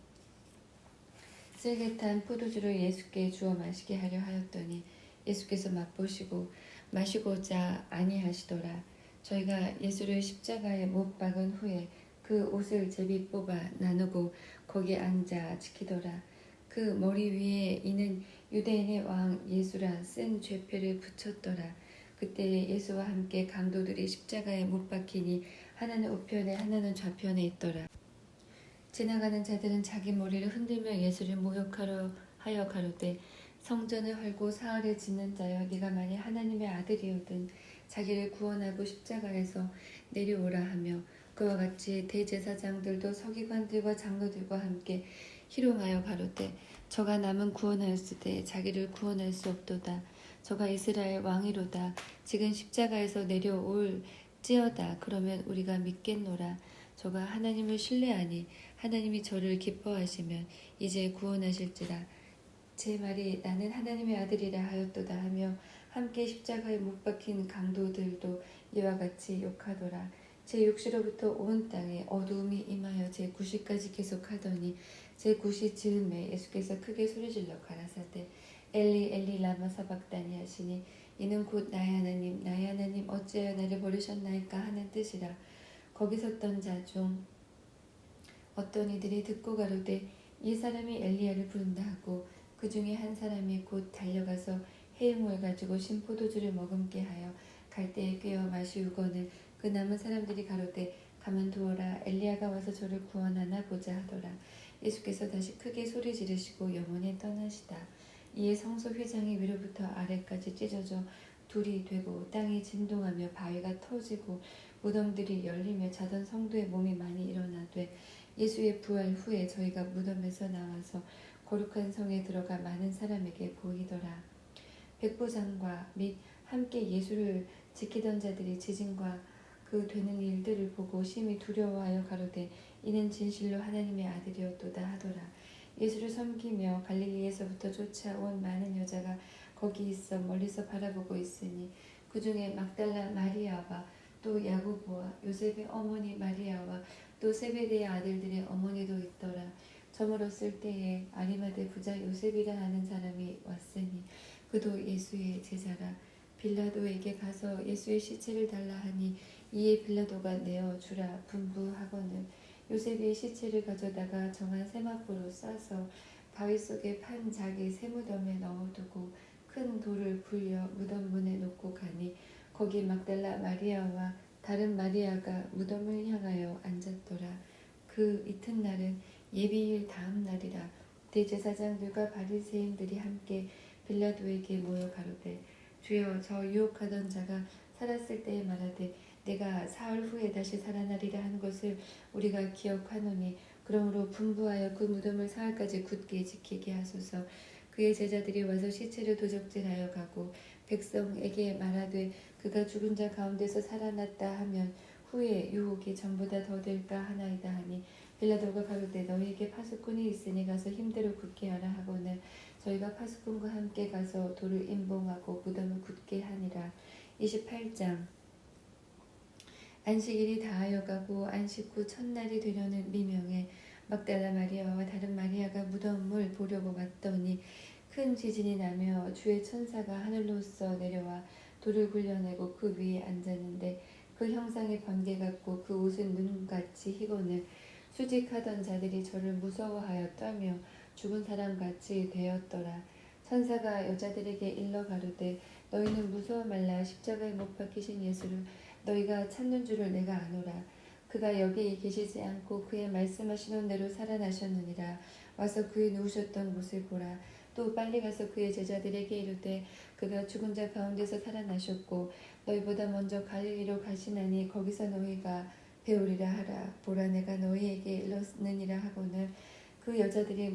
쓸개탄 포도주를 예수께 주어 마시게 하려 하였더니 예수께서 맛보시고 마시고자 아니하시더라. 저희가 예수를 십자가에 못 박은 후에 그 옷을 제비 뽑아 나누고 거기에 앉아 지키더라. 그 머리 위에 이는 유대인의 왕 예수라 쓴 죄표를 붙였더라. 그때 예수와 함께 강도들이 십자가에 못 박히니 하나는 우편에 하나는 좌편에 있더라. 지나가는 자들은 자기 머리를 흔들며 예수를 모욕하려 하여 가로되 성전을 헐고 사흘에 짓는 자여 네가 만일 하나님의 아들이오든 자기를 구원하고 십자가에서 내려오라 하며 그와 같이 대제사장들도 서기관들과 장로들과 함께 희롱하여 가로되 저가 남은 구원하였으되 자기를 구원할 수 없도다. 저가 이스라엘 왕이로다. 지금 십자가에서 내려올지어다. 그러면 우리가 믿겠노라. 저가 하나님을 신뢰하니 하나님이 저를 기뻐하시면 이제 구원하실지라. 제 말이 나는 하나님의 아들이라 하였도다 하며 함께 십자가에 못 박힌 강도들도 이와 같이 욕하더라. 제 6시로부터 온 땅에 어두움이 임하여 제 9시까지 계속하더니 제 9시 즈음에 예수께서 크게 소리질러 가라사대 엘리 엘리 라마 사박다니 하시니 이는 곧 나의 하나님 어찌하여 나를 버리셨나이까 하는 뜻이라. 거기 섰던 자 중 어떤 이들이 듣고 가로되 이 사람이 엘리야를 부른다 하고 그 중에 한 사람이 곧 달려가서 해용을 가지고 신 포도주를 머금게 하여 갈대에 꿰어 마시우거늘 그 남은 사람들이 가로되 가만두어라 엘리야가 와서 저를 구원하나 보자 하더라. 예수께서 다시 크게 소리 지르시고 영원히 떠나시다. 이에 성소 휘장이 위로부터 아래까지 찢어져 둘이 되고 땅이 진동하며 바위가 터지고 무덤들이 열리며 자던 성도의 몸이 많이 일어나되 예수의 부활 후에 저희가 무덤에서 나와서 거룩한 성에 들어가 많은 사람에게 보이더라. 백부장과 및 함께 예수를 지키던 자들이 지진과 그 되는 일들을 보고 심히 두려워하여 가로되 이는 진실로 하나님의 아들이었도다 하더라. 예수를 섬기며 갈릴리에서부터 쫓아온 많은 여자가 거기 있어 멀리서 바라보고 있으니 그 중에 막달라 마리아와 또 야고보와 요셉의 어머니 마리아와 또 세베대의 아들들의 어머니도 있더라. 저물었을 때에 아리마대 부자 요셉이라 하는 사람이 왔으니 그도 예수의 제자라. 빌라도에게 가서 예수의 시체를 달라 하니 이에 빌라도가 내어주라 분부하거늘 요셉이 시체를 가져다가 정한 세마포로 싸서 바위 속에 판 자기 세무덤에 넣어두고 큰 돌을 굴려 무덤 문에 놓고 가니 거기 막달라 마리아와 다른 마리아가 무덤을 향하여 앉았더라. 그 이튿날은 예비일 다음 날이라. 대제사장들과 바리새인들이 함께 빌라도에게 모여 가로되 주여 저 유혹하던 자가 살았을 때에 말하되 내가 사흘 후에 다시 살아나리라 한 것을 우리가 기억하노니 그러므로 분부하여 그 무덤을 사흘까지 굳게 지키게 하소서. 그의 제자들이 와서 시체를 도적질하여 가고 백성에게 말하되 그가 죽은 자 가운데서 살아났다 하면 후에 유혹이 전보다 더 될까 하나이다 하니 빌라도가 가로되 너희에게 파수꾼이 있으니 가서 힘대로 굳게 하라 하고는 저희가 파수꾼과 함께 가서 돌을 임봉하고 무덤을 굳게 하니라. 28장 안식일이 다하여 가고 안식 후 첫날이 되려는 미명에 막달라 마리아와 다른 마리아가 무덤을 보려고 왔더니 큰 지진이 나며 주의 천사가 하늘로서 내려와 돌을 굴려내고 그 위에 앉았는데 그 형상이 번개 같고 그 옷은 눈같이 희고늘 수직하던 자들이 저를 무서워하여 떨며 죽은 사람같이 되었더라. 천사가 여자들에게 일러 가로되 너희는 무서워 말라. 십자가에 못 박히신 예수를 너희가 찾는 줄을 내가 아노라. 그가 여기 계시지 않고 그의 말씀하시는 대로 살아나셨느니라. 와서 그의 누우셨던 곳을 보라. 또 빨리 가서 그의 제자들에게 이르되 그가 죽은 자 가운데서 살아나셨고 너희보다 먼저 갈릴리로 가시나니 거기서 너희가 배우리라 하라. 보라, 내가 너희에게 일렀느니라 하고는 그 여자들이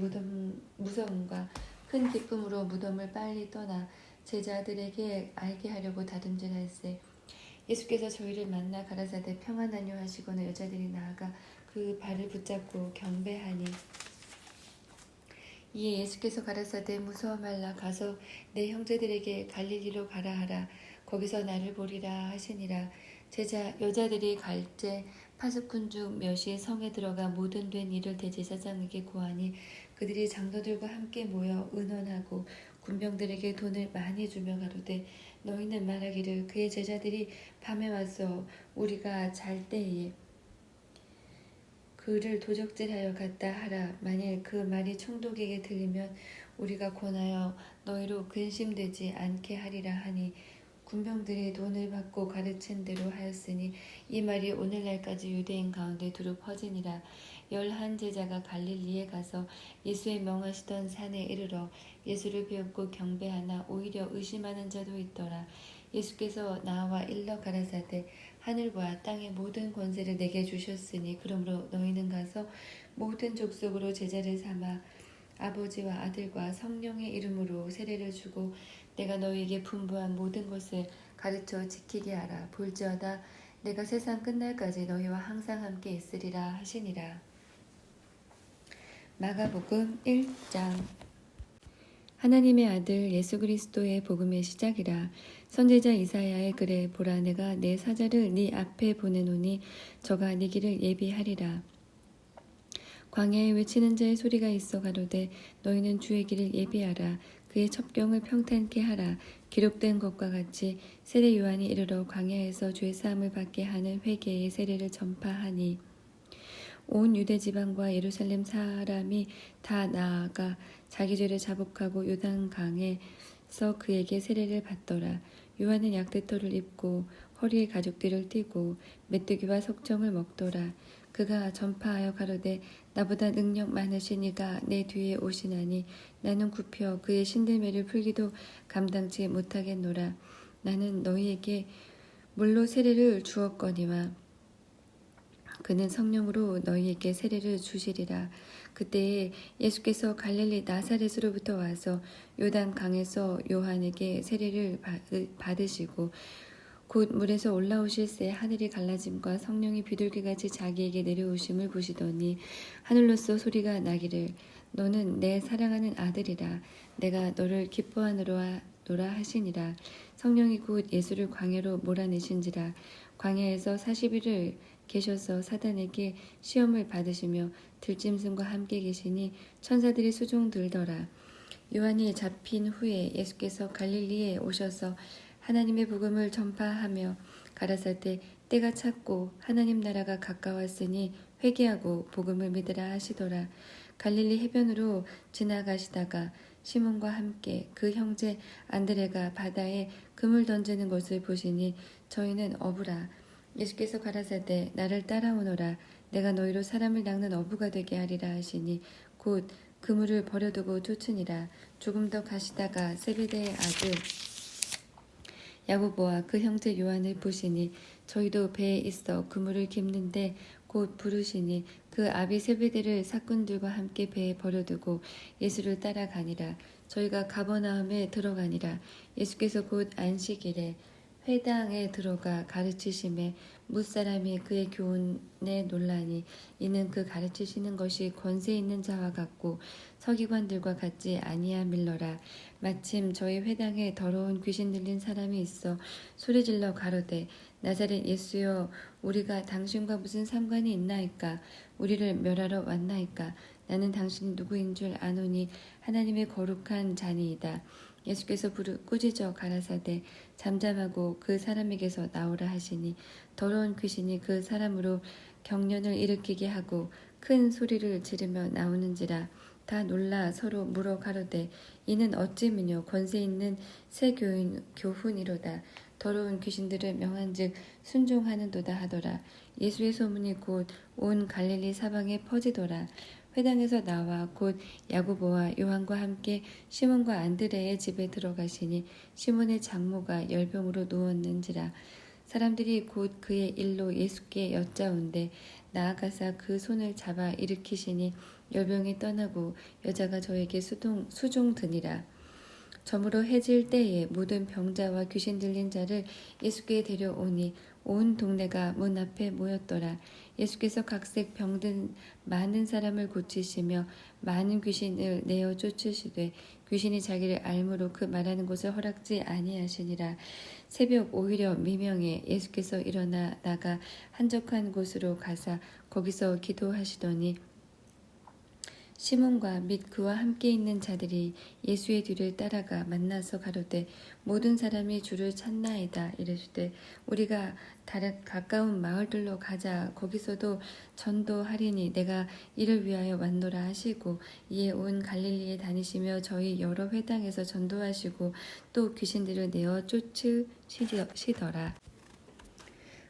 무서움과 큰 기쁨으로 무덤을 빨리 떠나 제자들에게 알게 하려고 다름질할세. 예수께서 저희를 만나 가라사대 평안하뇨 하시고는 여자들이 나아가 그 발을 붙잡고 경배하니 이에 예수께서 가라사대 무서워 말라. 가서 내 형제들에게 갈릴리로 가라 하라. 거기서 나를 보리라 하시니라. 여자들이 갈째 파수꾼 중 몇이 성에 들어가 모든 된 일을 대제사장에게 고하니 그들이 장로들과 함께 모여 의논하고 군병들에게 돈을 많이 주며 가로되 너희는 말하기를 그의 제자들이 밤에 와서 우리가 잘 때에 그를 도적질하여 갔다 하라. 만일 그 말이 총독에게 들리면 우리가 권하여 너희로 근심되지 않게 하리라 하니 군병들이 돈을 받고 가르친 대로 하였으니 이 말이 오늘날까지 유대인 가운데 두루 퍼지니라. 11 제자가 갈릴리에 가서 예수의 명하시던 산에 이르러 예수를 배웠고 경배하나 오히려 의심하는 자도 있더라. 예수께서 나와 일러 가라사대 하늘과 땅의 모든 권세를 내게 주셨으니 그러므로 너희는 가서 모든 족속으로 제자를 삼아 아버지와 아들과 성령의 이름으로 세례를 주고 내가 너희에게 분부한 모든 것을 가르쳐 지키게 하라. 볼지어다 내가 세상 끝날까지 너희와 항상 함께 있으리라 하시니라. 마가복음 1장. 하나님의 아들 예수 그리스도의 복음의 시작이라. 선지자 이사야의 글에 보라, 내가 내 사자를 네 앞에 보내노니 저가 네 길을 예비하리라. 광야에 외치는 자의 소리가 있어 가로되 너희는 주의 길을 예비하라. 그의 첩경을 평탄케 하라. 기록된 것과 같이 세례 요한이 이르러 광야에서 죄 사함을 받게 하는 회개의 세례를 전파하니 온 유대 지방과 예루살렘 사람이 다 나아가 자기 죄를 자복하고 요단강에서 그에게 세례를 받더라. 요한은 약대터를 입고 허리에 가죽띠를 띠고 메뚜기와 석청을 먹더라. 그가 전파하여 가로되 나보다 능력 많으신 이가 내 뒤에 오시나니 나는 굽혀 그의 신들매를 풀기도 감당치 못하겠노라. 나는 너희에게 물로 세례를 주었거니와 그는 성령으로 너희에게 세례를 주시리라. 그때에 예수께서 갈릴리 나사렛으로부터 와서 요단 강에서 요한에게 세례를 받으시고 곧 물에서 올라오실새 하늘이 갈라짐과 성령이 비둘기같이 자기에게 내려오심을 보시더니 하늘로서 소리가 나기를 너는 내 사랑하는 아들이라. 내가 너를 기뻐하노라 하시니라. 성령이 곧 예수를 광야로 몰아내신지라. 광야에서 40일을 계셔서 사단에게 시험을 받으시며 들짐승과 함께 계시니 천사들이 수종 들더라. 요한이 잡힌 후에 예수께서 갈릴리에 오셔서 하나님의 복음을 전파하며 가라사대 때가 찼고 하나님 나라가 가까웠으니 회개하고 복음을 믿으라 하시더라. 갈릴리 해변으로 지나가시다가 시몬과 함께 그 형제 안드레가 바다에 그물 던지는 것을 보시니 저희는 어부라. 예수께서 가라사대 나를 따라오너라. 내가 너희로 사람을 낚는 어부가 되게 하리라 하시니 곧 그물을 버려두고 쫓으니라. 조금 더 가시다가 세베대의 아들 야고보와 그 형제 요한을 보시니 저희도 배에 있어 그물을 깁는데 곧 부르시니 그 아비 세베대를 사꾼들과 함께 배에 버려두고 예수를 따라가니라. 저희가 가버나움에 들어가니라. 예수께서 곧 안식일에 회당에 들어가 가르치심에 뭇사람이 그의 교훈에 놀라니 이는 그 가르치시는 것이 권세 있는 자와 같고 서기관들과 같지 아니함일러라. 마침 저희 회당에 더러운 귀신 들린 사람이 있어 소리질러 가로되 나사렛 예수여 우리가 당신과 무슨 상관이 있나이까. 우리를 멸하러 왔나이까. 나는 당신이 누구인 줄 아노니 하나님의 거룩한 자니이다. 예수께서 꾸짖어 가라사대 잠잠하고 그 사람에게서 나오라 하시니 더러운 귀신이 그 사람으로 경련을 일으키게 하고 큰 소리를 지르며 나오는지라. 다 놀라 서로 물어 가로되 이는 어찌미뇨 권세 있는 새 교훈이로다. 더러운 귀신들을 명한즉 순종하는도다 하더라. 예수의 소문이 곧 온 갈릴리 사방에 퍼지더라. 회당에서 나와 곧 야고보와 요한과 함께 시몬과 안드레의 집에 들어가시니 시몬의 장모가 열병으로 누웠는지라. 사람들이 곧 그의 일로 예수께 여짜온대 나아가사 그 손을 잡아 일으키시니 열병이 떠나고 여자가 저에게 수종드니라. 저물어 해질 때에 모든 병자와 귀신 들린 자를 예수께 데려오니 온 동네가 문 앞에 모였더라. 예수께서 각색 병든 많은 사람을 고치시며 많은 귀신을 내어 쫓으시되 귀신이 자기를 알므로 그 말하는 곳을 허락지 아니하시니라. 새벽 오히려 미명에 예수께서 일어나 나가 한적한 곳으로 가사 거기서 기도하시더니 시몬과 및 그와 함께 있는 자들이 예수의 뒤를 따라가 만나서 가로되 모든 사람이 주를 찾나이다. 이르시되 우리가 다른 가까운 마을들로 가자. 거기서도 전도하리니 내가 이를 위하여 왔노라 하시고 이에 온 갈릴리에 다니시며 저희 여러 회당에서 전도하시고 또 귀신들을 내어 쫓으시더라.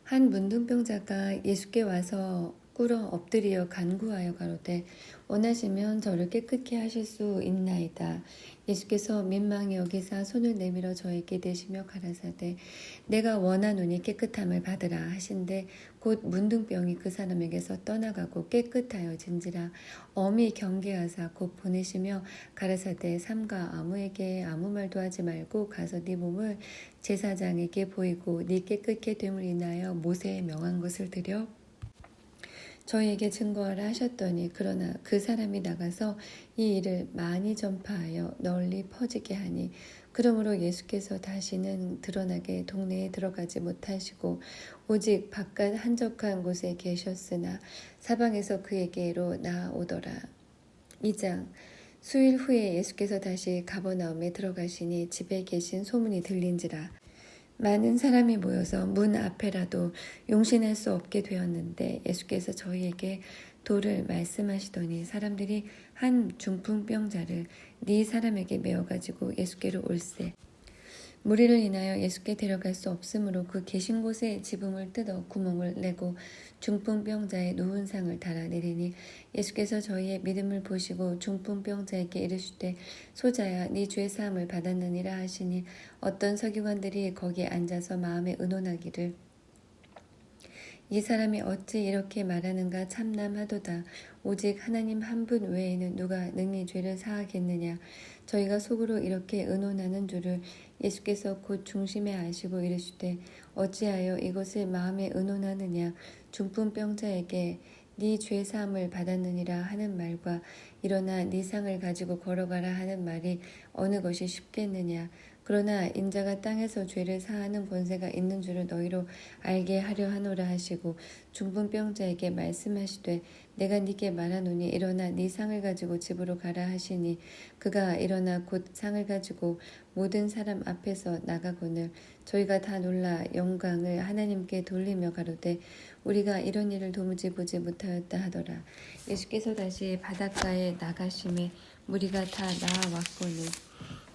한 문둥병자가 예수께 와서 꿇어 엎드리어 간구하여 가로되 원하시면 저를 깨끗게 하실 수 있나이다. 예수께서 민망히 여기사 손을 내밀어 저에게 대시며 가라사대 내가 원하노니 깨끗함을 받으라 하신대 곧 문둥병이 그 사람에게서 떠나가고 깨끗하여진지라. 엄히 경계하사 곧 보내시며 가라사대 삼가 아무에게 아무 말도 하지 말고 가서 네 몸을 제사장에게 보이고 네 깨끗게 됨을 인하여 모세에 명한 것을 드려 저희에게 증거하라 하셨더니 그러나 그 사람이 나가서 이 일을 많이 전파하여 널리 퍼지게 하니 그러므로 예수께서 다시는 드러나게 동네에 들어가지 못하시고 오직 바깥 한적한 곳에 계셨으나 사방에서 그에게로 나아오더라. 2장 수일 후에 예수께서 다시 가버나움에 들어가시니 집에 계신 소문이 들린지라. 많은 사람이 모여서 문 앞에라도 용신할 수 없게 되었는데 예수께서 저희에게 도를 말씀하시더니 사람들이 한 중풍병자를 네 사람에게 메어가지고 예수께로 올세. 무리를 인하여 예수께 데려갈 수 없으므로 그 계신 곳에 지붕을 뜯어 구멍을 내고 중풍병자의 누운 상을 달아내리니 예수께서 저희의 믿음을 보시고 중풍병자에게 이르시되 소자야 네 죄 사함을 받았느니라 하시니 어떤 서기관들이 거기에 앉아서 마음에 의논하기를 이 사람이 어찌 이렇게 말하는가 참남하도다. 오직 하나님 한 분 외에는 누가 능히 죄를 사하겠느냐. 저희가 속으로 이렇게 의논하는 줄을 예수께서 곧 중심에 아시고 이르시되 어찌하여 이것을 마음에 의논하느냐. 중풍병자에게 네 죄 사함을 받았느니라 하는 말과 일어나 네 상을 가지고 걸어가라 하는 말이 어느 것이 쉽겠느냐. 그러나 인자가 땅에서 죄를 사하는 권세가 있는 줄을 너희로 알게 하려 하노라 하시고 중풍병자에게 말씀하시되 내가 네게 말하노니 일어나 네 상을 가지고 집으로 가라 하시니 그가 일어나 곧 상을 가지고 모든 사람 앞에서 나가거늘 저희가 다 놀라 영광을 하나님께 돌리며 가로되 우리가 이런 일을 도무지 보지 못하였다 하더라. 예수께서 다시 바닷가에 나가심에 무리가 다 나와왔거늘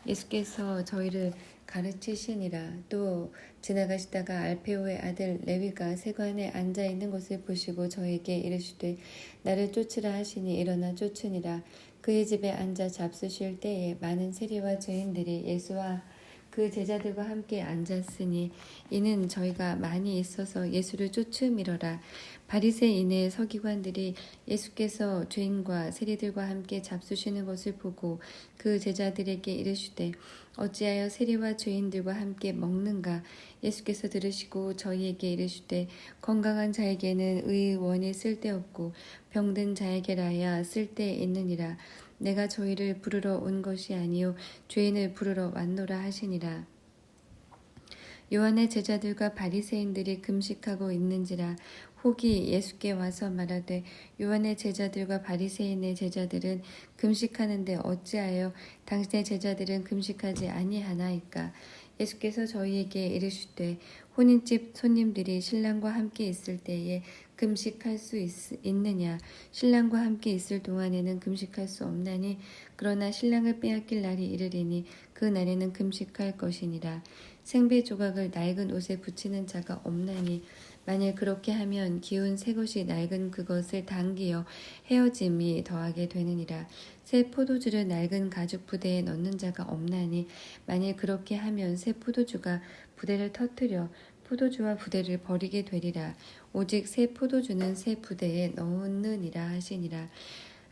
예수께서 저희를 가르치시니라. 또 지나가시다가 알페오의 아들 레위가 세관에 앉아 있는 것을 보시고 저에게 이르시되 나를 쫓으라 하시니 일어나 쫓으니라. 그의 집에 앉아 잡수실 때에 많은 세리와 죄인들이 예수와 그 제자들과 함께 앉았으니 이는 저희가 많이 있어서 예수를 쫓음이러라. 바리새인의 서기관들이 예수께서 죄인과 세리들과 함께 잡수시는 것을 보고 그 제자들에게 이르시되 어찌하여 세리와 죄인들과 함께 먹는가. 예수께서 들으시고 저희에게 이르시되 건강한 자에게는 의원이 쓸데없고 병든 자에게라야 쓸데 있느니라. 내가 저희를 부르러 온 것이 아니요 죄인을 부르러 왔노라 하시니라. 요한의 제자들과 바리새인들이 금식하고 있는지라 혹이 예수께 와서 말하되 요한의 제자들과 바리새인의 제자들은 금식하는데 어찌하여 당신의 제자들은 금식하지 아니하나이까. 예수께서 저희에게 이르시되 혼인집 손님들이 신랑과 함께 있을 때에 금식할 수 있느냐. 신랑과 함께 있을 동안에는 금식할 수 없나니 그러나 신랑을 빼앗길 날이 이르리니 그 날에는 금식할 것이니라. 생배 조각을 낡은 옷에 붙이는 자가 없나니 만일 그렇게 하면 기운 새 것이 낡은 그것을 당기어 헤어짐이 더하게 되느니라. 새 포도주를 낡은 가죽 부대에 넣는 자가 없나니 만일 그렇게 하면 새 포도주가 부대를 터뜨려 포도주와 부대를 버리게 되리라. 오직 새 포도주는 새 부대에 넣느니라 하시니라.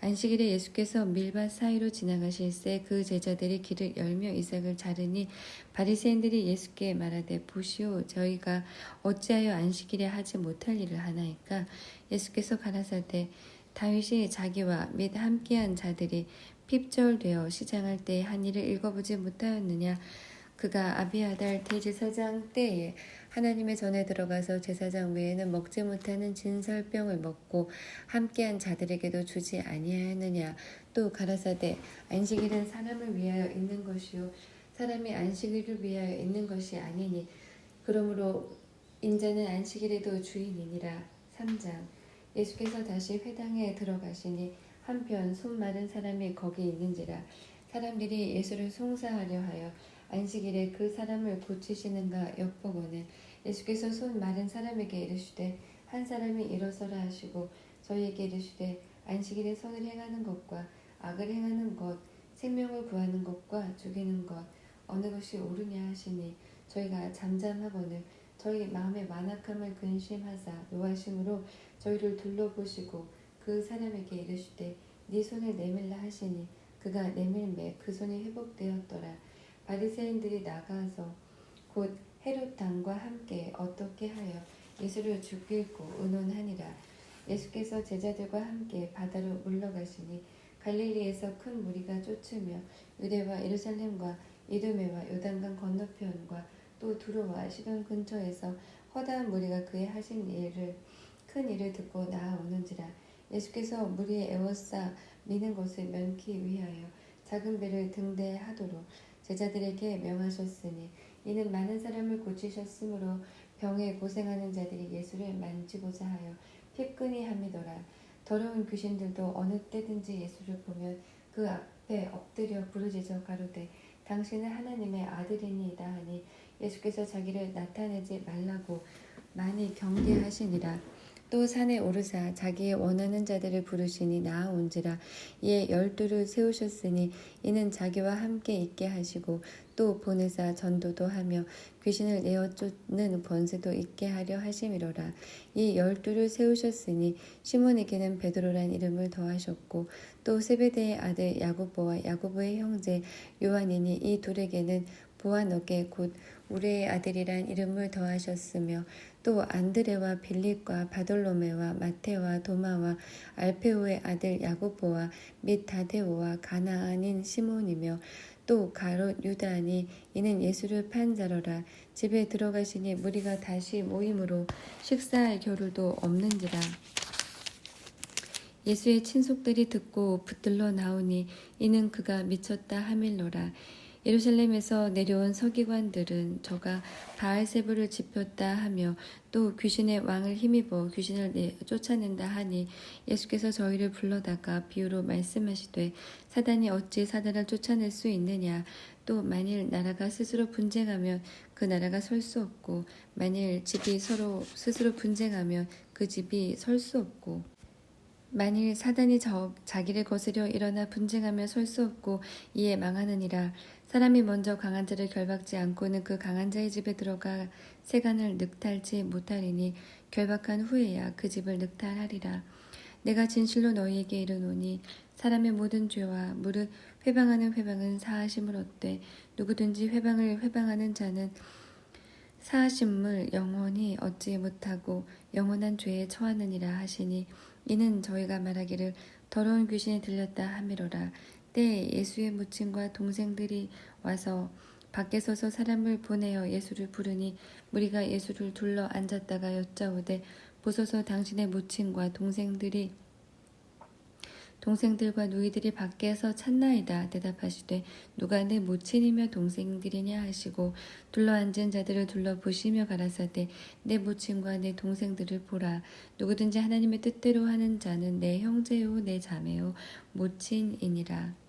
안식일에 예수께서 밀밭 사이로 지나가실새 그 제자들이 길을 열며 이삭을 자르니 바리새인들이 예수께 말하되 보시오 저희가 어찌하여 안식일에 하지 못할 일을 하나이까. 예수께서 가라사대 다윗이 자기와 및 함께한 자들이 핍절되어 시장할 때 한 일을 읽어보지 못하였느냐. 그가 아비아달 대제사장 때에 하나님의 전에 들어가서 제사장 외에는 먹지 못하는 진설병을 먹고 함께한 자들에게도 주지 아니하였느냐. 또 가라사대 안식일은 사람을 위하여 있는 것이요 사람이 안식일을 위하여 있는 것이 아니니 그러므로 인자는 안식일에도 주인이니라. 3장. 예수께서 다시 회당에 들어가시니 한편 손 마른 사람이 거기 있는지라. 사람들이 예수를 송사하려 하여 안식일에 그 사람을 고치시는가 엿보고는 예수께서 손 마른 사람에게 이르시되 한 사람이 일어서라 하시고 저희에게 이르시되 안식일에 선을 행하는 것과 악을 행하는 것 생명을 구하는 것과 죽이는 것 어느 것이 옳으냐 하시니 저희가 잠잠하거늘 저희 마음의 완악함을 근심하사 노하심으로 저희를 둘러보시고 그 사람에게 이르시되 네 손을 내밀라 하시니 그가 내밀매 그 손이 회복되었더라. 바리새인들이 나가서 곧 헤롯 당과 함께 어떻게 하여 예수를 죽이고 의논하니라. 예수께서 제자들과 함께 바다로 물러가시니 갈릴리에서 큰 무리가 쫓으며 유대와 예루살렘과 이두메와 요단강 건너편과 또 두로와 시돈 근처에서 허다한 무리가 그의 하신 큰 일을 듣고 나아오는지라. 예수께서 무리에 에워싸 미는 것을 면키 위하여 작은 배를 등대하도록 제자들에게 명하셨으니 이는 많은 사람을 고치셨으므로 병에 고생하는 자들이 예수를 만지고자 하여 피끈이 함이더라. 더러운 귀신들도 어느 때든지 예수를 보면 그 앞에 엎드려 부르짖어 가로되 당신은 하나님의 아들이니이다 하니 예수께서 자기를 나타내지 말라고 많이 경계하시니라. 또 산에 오르사 자기의 원하는 자들을 부르시니 나아온지라. 이에 12를 세우셨으니 이는 자기와 함께 있게 하시고 또 보내사 전도도 하며 귀신을 내어 쫓는 권세도 있게 하려 하심이로라. 이 12를 세우셨으니 시몬에게는 베드로란 이름을 더하셨고 또 세베대의 아들 야고보와 야고보의 형제 요한이니 이 둘에게는 보아너게 곧 우레의 아들이란 이름을 더하셨으며 또 안드레와 빌립과 바돌로메와 마테와 도마와 알페오의 아들 야고보와 및 다데오와 가나안인 시몬이며 또 가롯 유다니 이는 예수를 판 자로라. 집에 들어가시니 무리가 다시 모임으로 식사할 겨를도 없는지라. 예수의 친속들이 듣고 붙들러 나오니 이는 그가 미쳤다 하밀로라. 예루살렘에서 내려온 서기관들은 저가 바알세불을 지폈다 하며 또 귀신의 왕을 힘입어 귀신을 쫓아낸다 하니 예수께서 저희를 불러다가 비유로 말씀하시되 사단이 어찌 사단을 쫓아낼 수 있느냐. 또 만일 나라가 스스로 분쟁하면 그 나라가 설 수 없고 만일 집이 서로 스스로 분쟁하면 그 집이 설 수 없고 만일 사단이 자기를 거스려 일어나 분쟁하며 설 수 없고 이에 망하느니라. 사람이 먼저 강한 자를 결박지 않고는 그 강한 자의 집에 들어가 세간을 늑탈지 못하리니 결박한 후에야 그 집을 늑탈하리라. 내가 진실로 너희에게 이르노니 사람의 모든 죄와 무릇 회방하는 회방은 사하심을 얻되 누구든지 회방을 회방하는 자는 사하심을 영원히 얻지 못하고 영원한 죄에 처하느니라 하시니 이는 저희가 말하기를 더러운 귀신이 들렸다 하미로라. 때에 예수의 모친과 동생들이 와서 밖에 서서 사람을 보내어 예수를 부르니 무리가 예수를 둘러 앉았다가 여짜오되 보소서 당신의 모친과 동생들과 누이들이 밖에서 찾나이다. 대답하시되 누가 내 모친이며 동생들이냐 하시고 둘러앉은 자들을 둘러보시며 가라사대 내 모친과 내 동생들을 보라. 누구든지 하나님의 뜻대로 하는 자는 내 형제요 내 자매요 모친이니라.